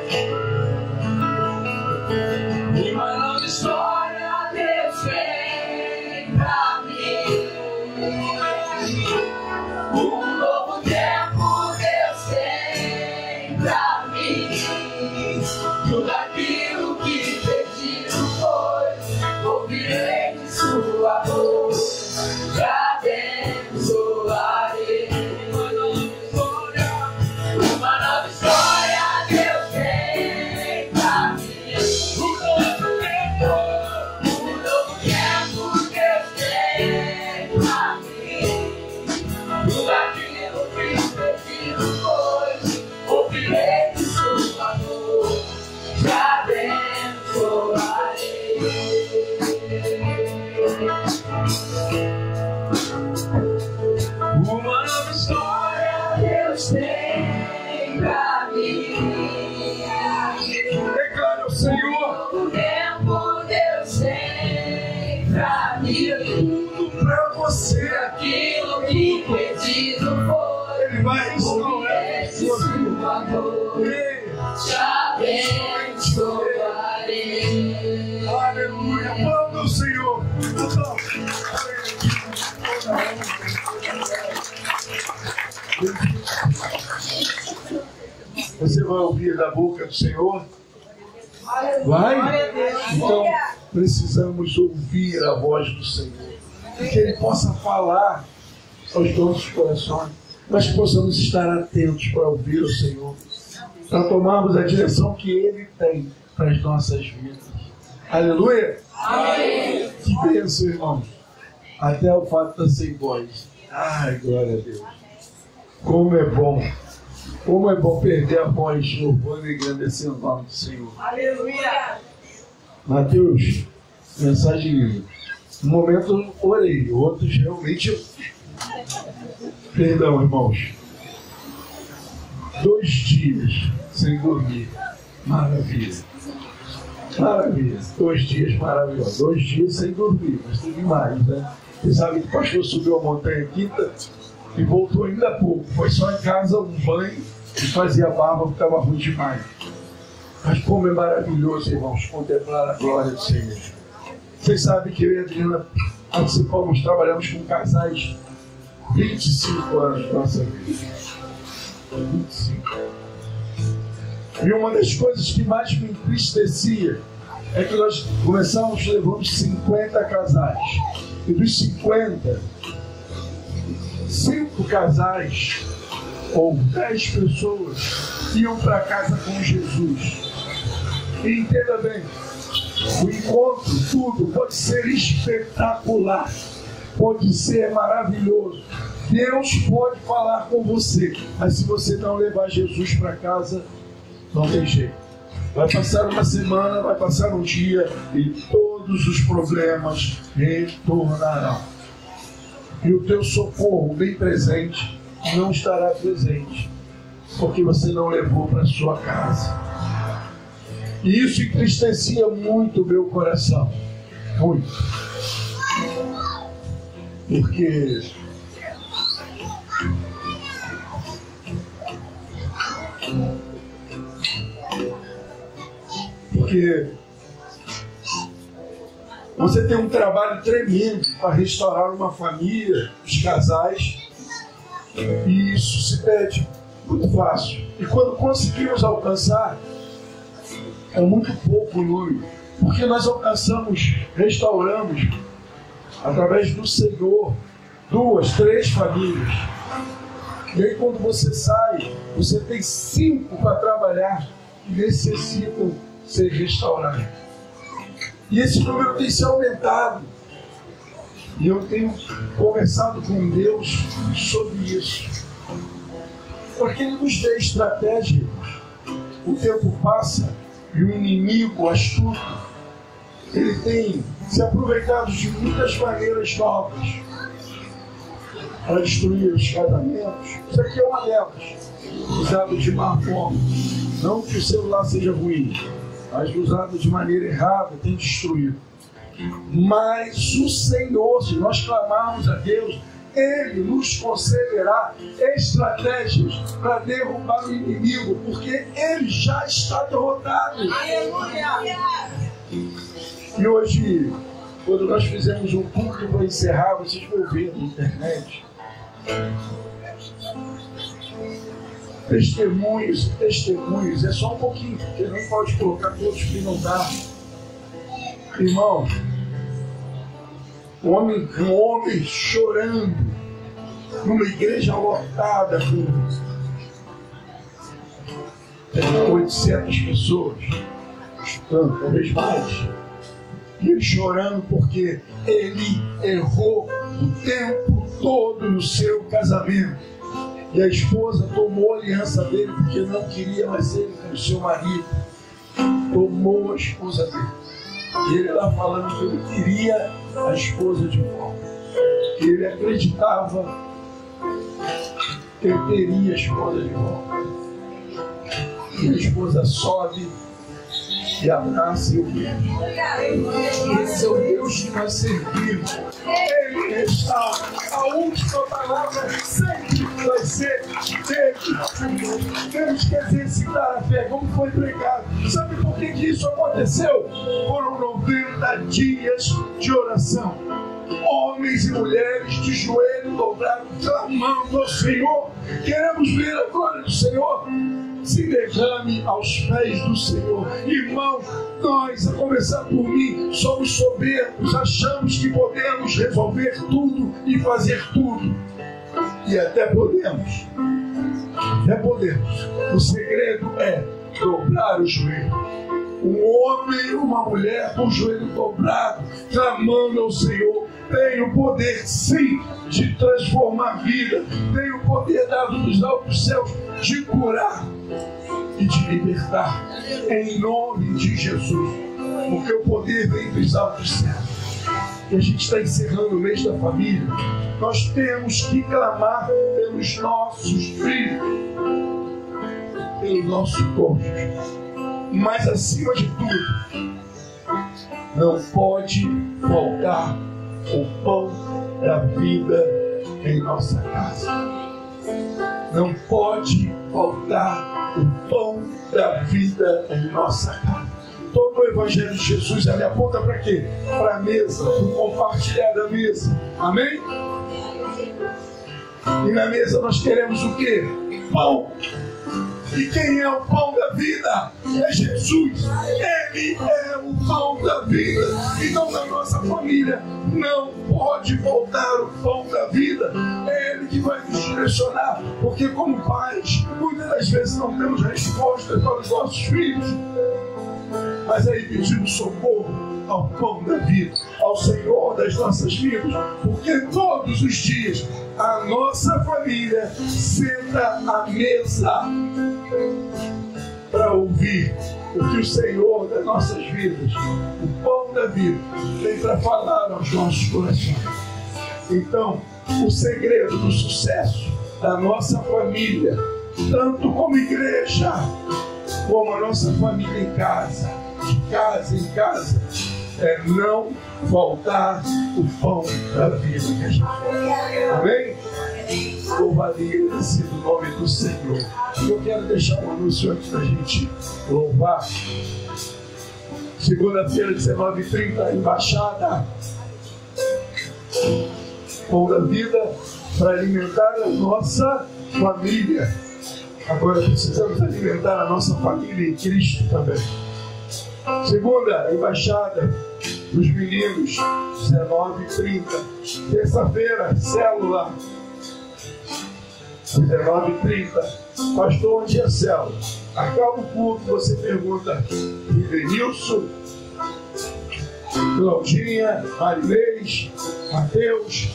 Uma nova história Deus tem pra mim. Um novo tempo Deus tem pra mim. Tudo aquilo que pedido foi, ouvirei de sua voz, te abençoarei. Uma nova história Deus tem pra mim. Uma nova história Deus tem pra mim. Declare ao Senhor. O tempo Deus tem pra mim. Tudo pra você. Aquilo que pedido foi, Ele vai restaurar a sua vida. te abençoarei. Aleluia. Aplauda o Senhor. Aplauda. vai ouvir da boca do Senhor? Vai? Então, precisamos ouvir a voz do Senhor. E que Ele possa falar aos nossos corações. Nós possamos estar atentos para ouvir o Senhor. Para tomarmos a direção que Ele tem para as nossas vidas. Aleluia! Amém. Que bênção, irmãos. Até o fato está sem voz. Ai, glória a Deus. Como é bom. Como é bom perder a voz louvando e engrandecendo o nome do Senhor. Aleluia! Mateus, mensagem linda. Um momento eu orei, outros realmente. Perdão, irmãos. 2 dias sem dormir. Maravilha. Maravilha. 2 dias maravilhosos. 2 dias sem dormir, mas teve mais, né? Você sabe que o pastor subiu a montanha quinta e voltou ainda há pouco. Foi só em casa um banho e fazia barba porque estava ruim demais. Mas como é maravilhoso, irmãos, contemplar a glória do Senhor. Vocês sabem que eu e a Adriana participamos, trabalhamos com casais 25 anos da nossa vida. 25. E uma das coisas que mais me entristecia é que nós começamos levando 50 casais. E dos 50, 5 casais ou 10 pessoas iam para casa com Jesus. E entenda bem, o encontro, tudo pode ser espetacular, pode ser maravilhoso. Deus pode falar com você, mas se você não levar Jesus para casa, não tem jeito. Vai passar uma semana, vai passar um dia e todos os problemas retornarão. E o teu socorro bem presente não estará presente, porque você não levou para sua casa. E isso entristecia muito o meu coração. Muito. Porque você tem um trabalho tremendo para restaurar uma família, os casais, e isso se pede muito fácil. E quando conseguimos alcançar, é muito pouco número, porque nós alcançamos, restauramos, através do Senhor, 2, 3 famílias. E aí quando você sai, você tem 5 para trabalhar que necessitam ser restaurados. E esse número tem se aumentado. E eu tenho conversado com Deus sobre isso. Porque Ele nos dá estratégia. O tempo passa e o inimigo astuto, ele tem se aproveitado de muitas maneiras novas para destruir os casamentos. Isso aqui é uma delas, usado de má forma. Não que o celular seja ruim, mas usado de maneira errada tem destruído. Mas o Senhor, se nós clamarmos a Deus, Ele nos concederá estratégias para derrubar o inimigo, porque Ele já está derrotado. Aleluia! E hoje, quando nós fizemos um culto para encerrar, vocês vão ver na internet, testemunhos, é só um pouquinho, porque não pode colocar todos que não dá. Irmão, um homem chorando numa igreja lotada com 800 pessoas, escutando, talvez mais. E ele chorando porque ele errou o tempo todo no seu casamento. E a esposa tomou a aliança dele porque não queria mais ele como seu marido. Tomou a esposa dele. E ele está falando que ele queria a esposa de volta. Que ele acreditava que ele teria a esposa de volta. E a esposa sobe e abraça e o beijo. Esse é o Deus que nós servimos. Ele restaura. A última palavra sempre vai ser dele. Temos que exercitar a fé, como foi pregado. Sabe por que isso aconteceu? Foram 90 dias de oração. Homens e mulheres de joelho dobrado, clamando ao Senhor. Queremos ver a glória do Senhor. se derrame aos pés do Senhor. Irmão, nós, a começar por mim, somos soberbos, achamos que podemos resolver tudo e fazer tudo. E até podemos. Até podemos. O segredo é dobrar o joelho. Um homem, uma mulher com o joelho dobrado, clamando ao Senhor, tem o poder, sim, de transformar a vida, tem o poder dado dos altos céus de curar e de libertar, em nome de Jesus, porque o poder vem dos altos céus. E a gente está encerrando o mês da família. Nós temos que clamar pelos nossos filhos, pelo nosso cônjuge. Mas acima de tudo, não pode faltar o pão da vida em nossa casa. Não pode faltar o pão da vida em nossa casa. Todo o Evangelho de Jesus, ele aponta para quê? Para a mesa, para o compartilhar da mesa. Amém? E na mesa nós queremos o quê? Pão. E quem é o pão da vida? É Jesus. Ele é o pão da vida. Então na nossa família não pode faltar o pão da vida. É Ele que vai nos direcionar. Porque como pais, muitas das vezes não temos resposta para os nossos filhos. Mas aí pedimos socorro ao pão da vida, ao Senhor das nossas vidas, porque todos os dias a nossa família senta à mesa para ouvir o que o Senhor das nossas vidas, o pão da vida, tem para falar aos nossos corações. Então, o segredo do sucesso da nossa família, tanto como igreja, como a nossa família em casa, de casa em casa, é não faltar o pão da vida que a gente tem. Amém? Louvado e agradecido o nome do Senhor. Eu quero deixar um anúncio antes da gente louvar. Segunda-feira, 19h30, Embaixada. Pão da vida para alimentar a nossa família. Agora precisamos alimentar a nossa família em Cristo também. Segunda, Embaixada dos Meninos, 19h30. Terça-feira, Célula, 19h30. Pastor, onde é a célula? Acaba o culto, você pergunta Ivenilson, Claudinha, Marinês, Mateus,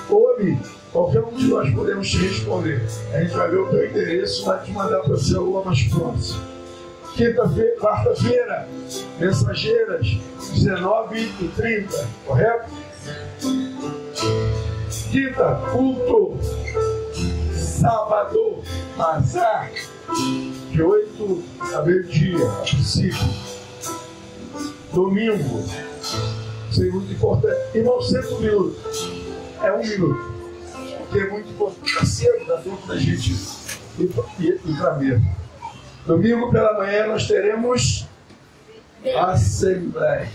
Omi, qualquer um de nós podemos te responder. A gente vai ver o teu endereço e vai te mandar para a célula mais próxima. Quarta-feira, Mensageiras, 19h30, correto? Quinta, culto. Sábado, azar, de 8 a meio-dia, a princípio. Domingo, isso é muito importante. Irmão, 5 minutos. É 1 minuto. Porque é muito importante. Tá cedo, dá tempo da gente ir para a mesa. Domingo pela manhã nós teremos Assembleia.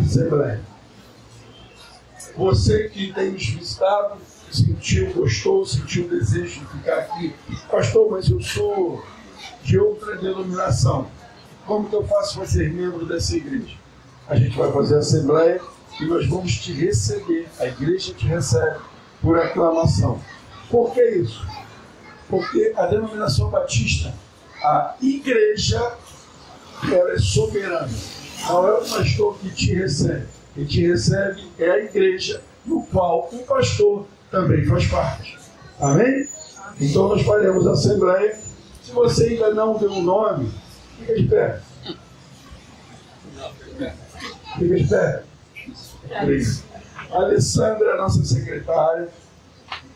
Assembleia. Você que tem nos visitado, gostou, sentiu o desejo de ficar aqui. Pastor, mas eu sou de outra denominação. Como que eu faço para ser membro dessa igreja? A gente vai fazer a Assembleia e nós vamos te receber. A igreja te recebe por aclamação. Por que isso? Porque a denominação batista, a igreja, ela é soberana. Não é o pastor que te recebe. Quem te recebe é a igreja, no qual o pastor também faz parte. Amém? Então nós faremos a Assembleia. Se você ainda não deu um nome, fica de pé. Fica de pé. A Alessandra é a nossa secretária.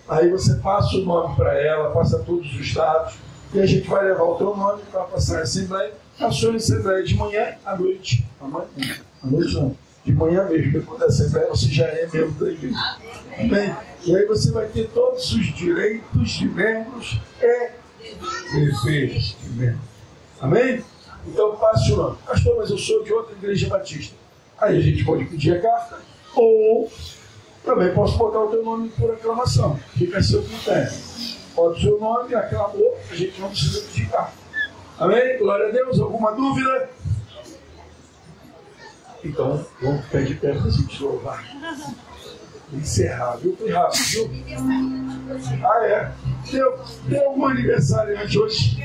Aí você passa o nome para ela, passa todos os dados, e a gente vai levar o teu nome para passar a Assembleia. A sua Assembleia de manhã à noite. À noite não. De manhã mesmo, depois da Assembleia você já é membro da igreja. Amém? E aí você vai ter todos os direitos de membros e deveres de membros. Amém? Então passe o nome. Pastor, mas eu sou de outra igreja batista. Aí a gente pode pedir a carta, ou também posso botar o teu nome por aclamação. Fica a seu critério. Pode o seu nome, aclamou, a gente não precisa digitar. Amém? Glória a Deus. Alguma dúvida? Então, vamos ficar de pé para a gente louvar. Encerrar, viu? Foi rápido, viu? Ah, é? Tem algum aniversariante hoje?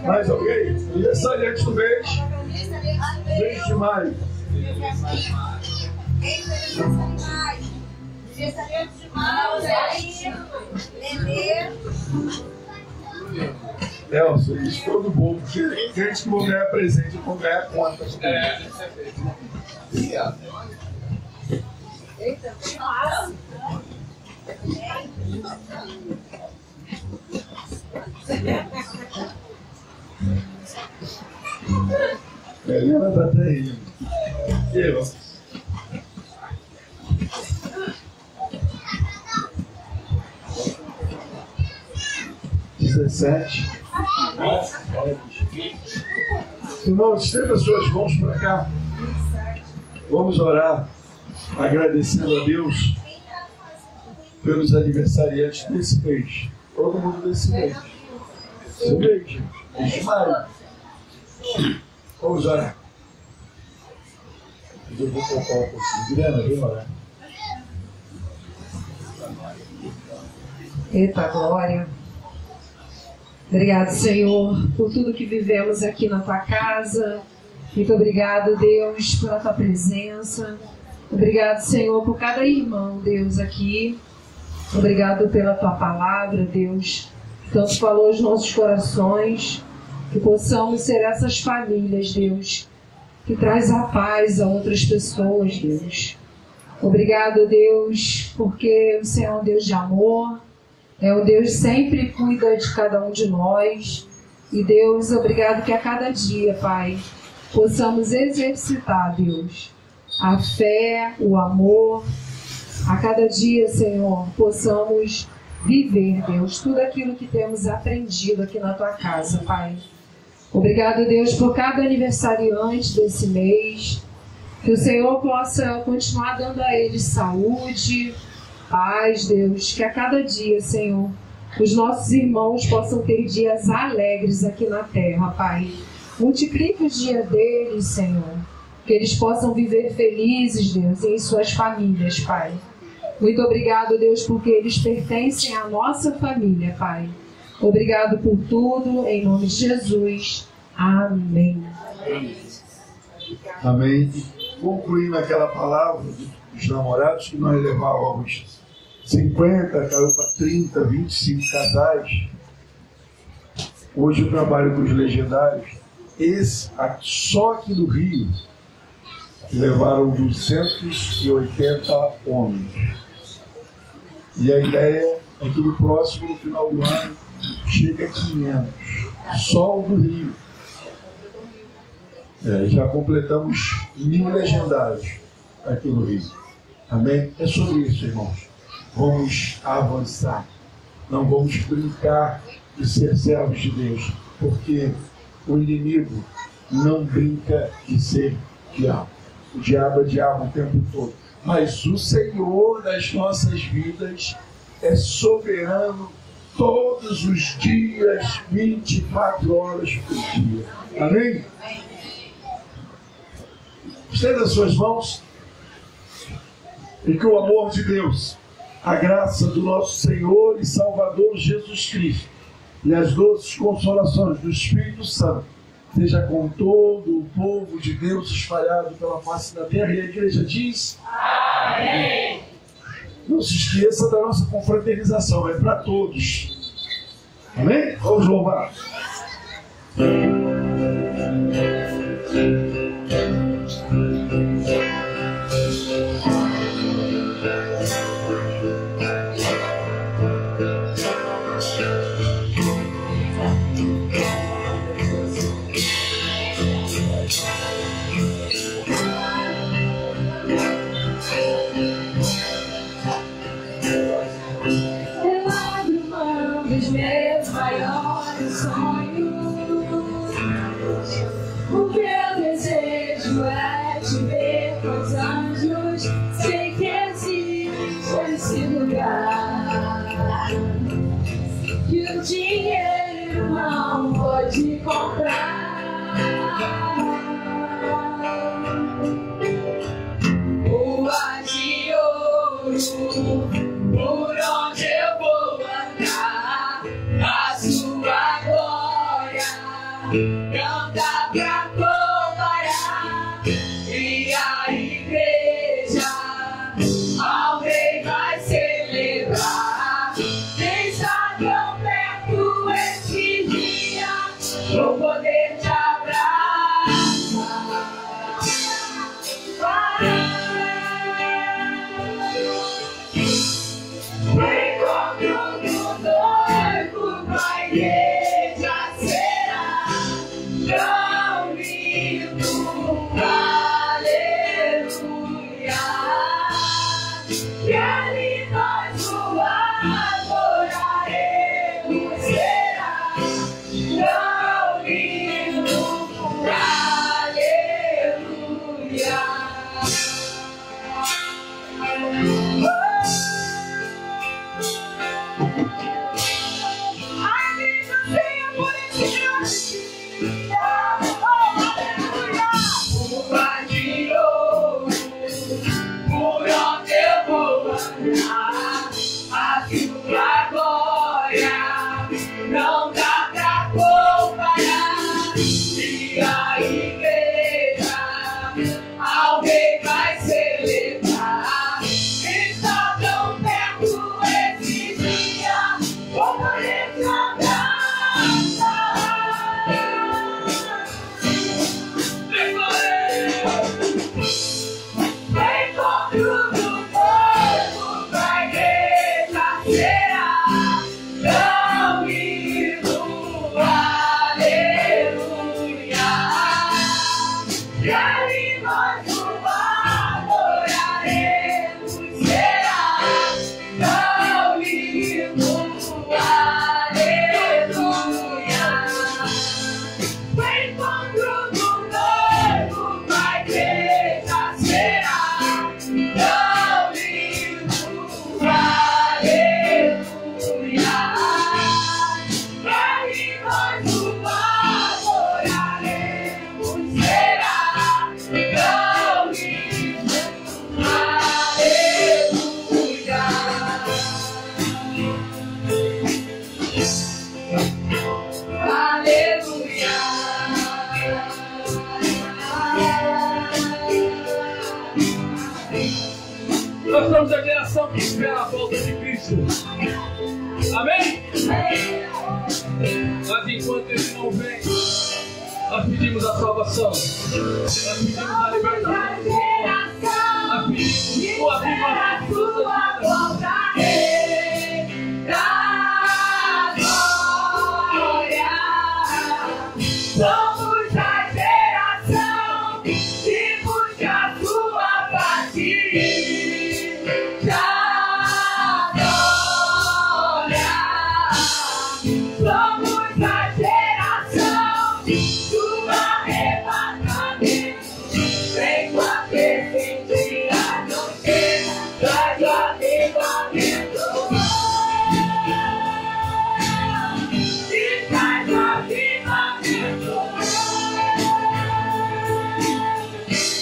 Mais alguém? Aniversariante do mês? Mês de maio. Nelson, isso foi do bom, porque gente que vão ganhar presente vão ganhar conta. Obrigado. Eita, Helena está até rindo. Eu. Irmãos, estenda as suas mãos para cá. Vamos orar, agradecendo a Deus pelos aniversariantes desse mês. Todo mundo desse mês. Esse mês, gente. Mês de maio. Vamos orar. Eu vou colocar um pouquinho. Guilherme, vem orar. Eita glória. Obrigado, Senhor, por tudo que vivemos aqui na Tua casa. Muito obrigado, Deus, pela Tua presença. Obrigado, Senhor, por cada irmão, Deus, aqui. Obrigado pela Tua palavra, Deus. Tanto falou aos nossos corações. Que possamos ser essas famílias, Deus, que traz a paz a outras pessoas, Deus. Obrigado, Deus, porque o Senhor é um Deus de amor. É o Deus que sempre cuida de cada um de nós. E Deus, obrigado que a cada dia, Pai, possamos exercitar, Deus, a fé, o amor. A cada dia, Senhor, possamos viver, Deus, tudo aquilo que temos aprendido aqui na Tua casa, Pai. Obrigado, Deus, por cada aniversariante desse mês. Que o Senhor possa continuar dando a eles saúde, paz, Deus, que a cada dia, Senhor, os nossos irmãos possam ter dias alegres aqui na terra, Pai. Multiplique os dias deles, Senhor, que eles possam viver felizes, Deus, em suas famílias, Pai. Muito obrigado, Deus, porque eles pertencem à nossa família, Pai. Obrigado por tudo, em nome de Jesus. Amém. Amém. Concluindo aquela palavra dos namorados que nós levávamos 50, caiu para 30, 25 casais. Hoje eu trabalho com os legendários. Só aqui do Rio levaram 280 homens. E a ideia é que no próximo, no final do ano, chega a 500. Só o do Rio. Já completamos 1000 legendários aqui no Rio. Amém? É sobre isso, irmãos. Vamos avançar. Não vamos brincar de ser servos de Deus, porque o inimigo não brinca de ser diabo. O diabo é diabo o tempo todo. Mas o Senhor das nossas vidas é soberano todos os dias, 24 horas por dia. Amém? Estenda as suas mãos e que o amor de Deus, a graça do nosso Senhor e Salvador Jesus Cristo e as doces consolações do Espírito Santo seja com todo o povo de Deus espalhado pela face da terra. E a igreja diz: amém. Não se esqueça da nossa confraternização, é para todos. Amém? Vamos louvar. O meu desejo é te ver. dinheiro não pode comprar. Rua de ouro, por onde eu vou andar, a sua glória não dá pra comparar. E a igreja ao rei vai celebrar. Quem está tão perto esse dia, vou poder te abraçar. O encontro do noivo com a igreja será tão lindo, aleluia. E ali nós o adoraremos, será tão lindo, não dá pra comparar. E a igreja ao rei vai celebrar. Está tão perto esse dia, vou poder te encontro do povo da igreja será tão lindo, aleluia. E ali nós o adoraremos, será tão lindo, aleluia. O encontro do noivo com a igreja será tão lindo, aleluia. E nós o adoraremos, será tão lindo, aleluia. Nós somos a geração que espera a volta de Cristo. Amém? Mas enquanto Ele não vem, nós pedimos a salvação. Nós pedimos a libertação. Nós pedimos o avivamento de nossas vidas. Somos a geração que busca a sua paciência. Somos a geração do arrebatamento. Vem com a presença, não chega, traz o avivamento. E traz o avivamento.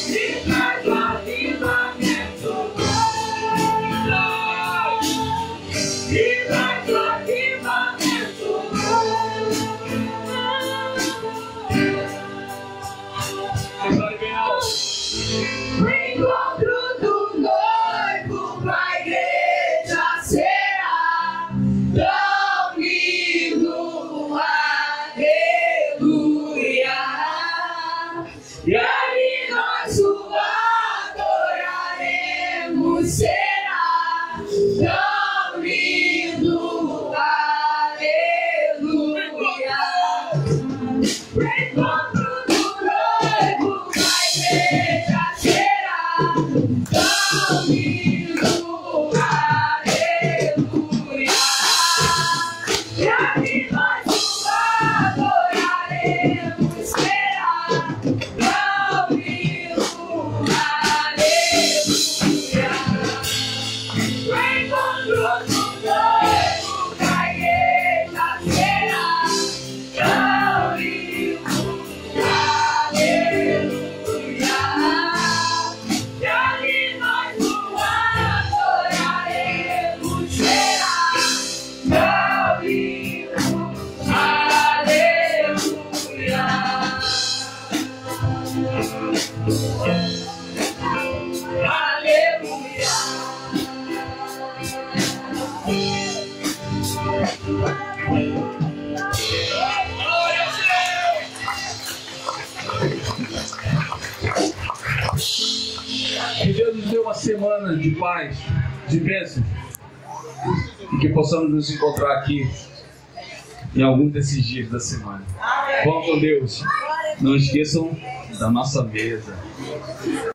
E traz o avivamento. E traz o avivamento. Declare bem alto. O encontro do noivo com a igreja será tão lindo, aleluia. E ali nós o adoraremos, será tão lindo, aleluia. O encontro do noivo com a igreja será tão lindo, aleluia. E ali nós o adoraremos, será tão lindo, aleluia. O encontro do noivo com a igreja será semana de paz, de bênção. E que possamos nos encontrar aqui em algum desses dias da semana. Vão com Deus. Não esqueçam da nossa mesa.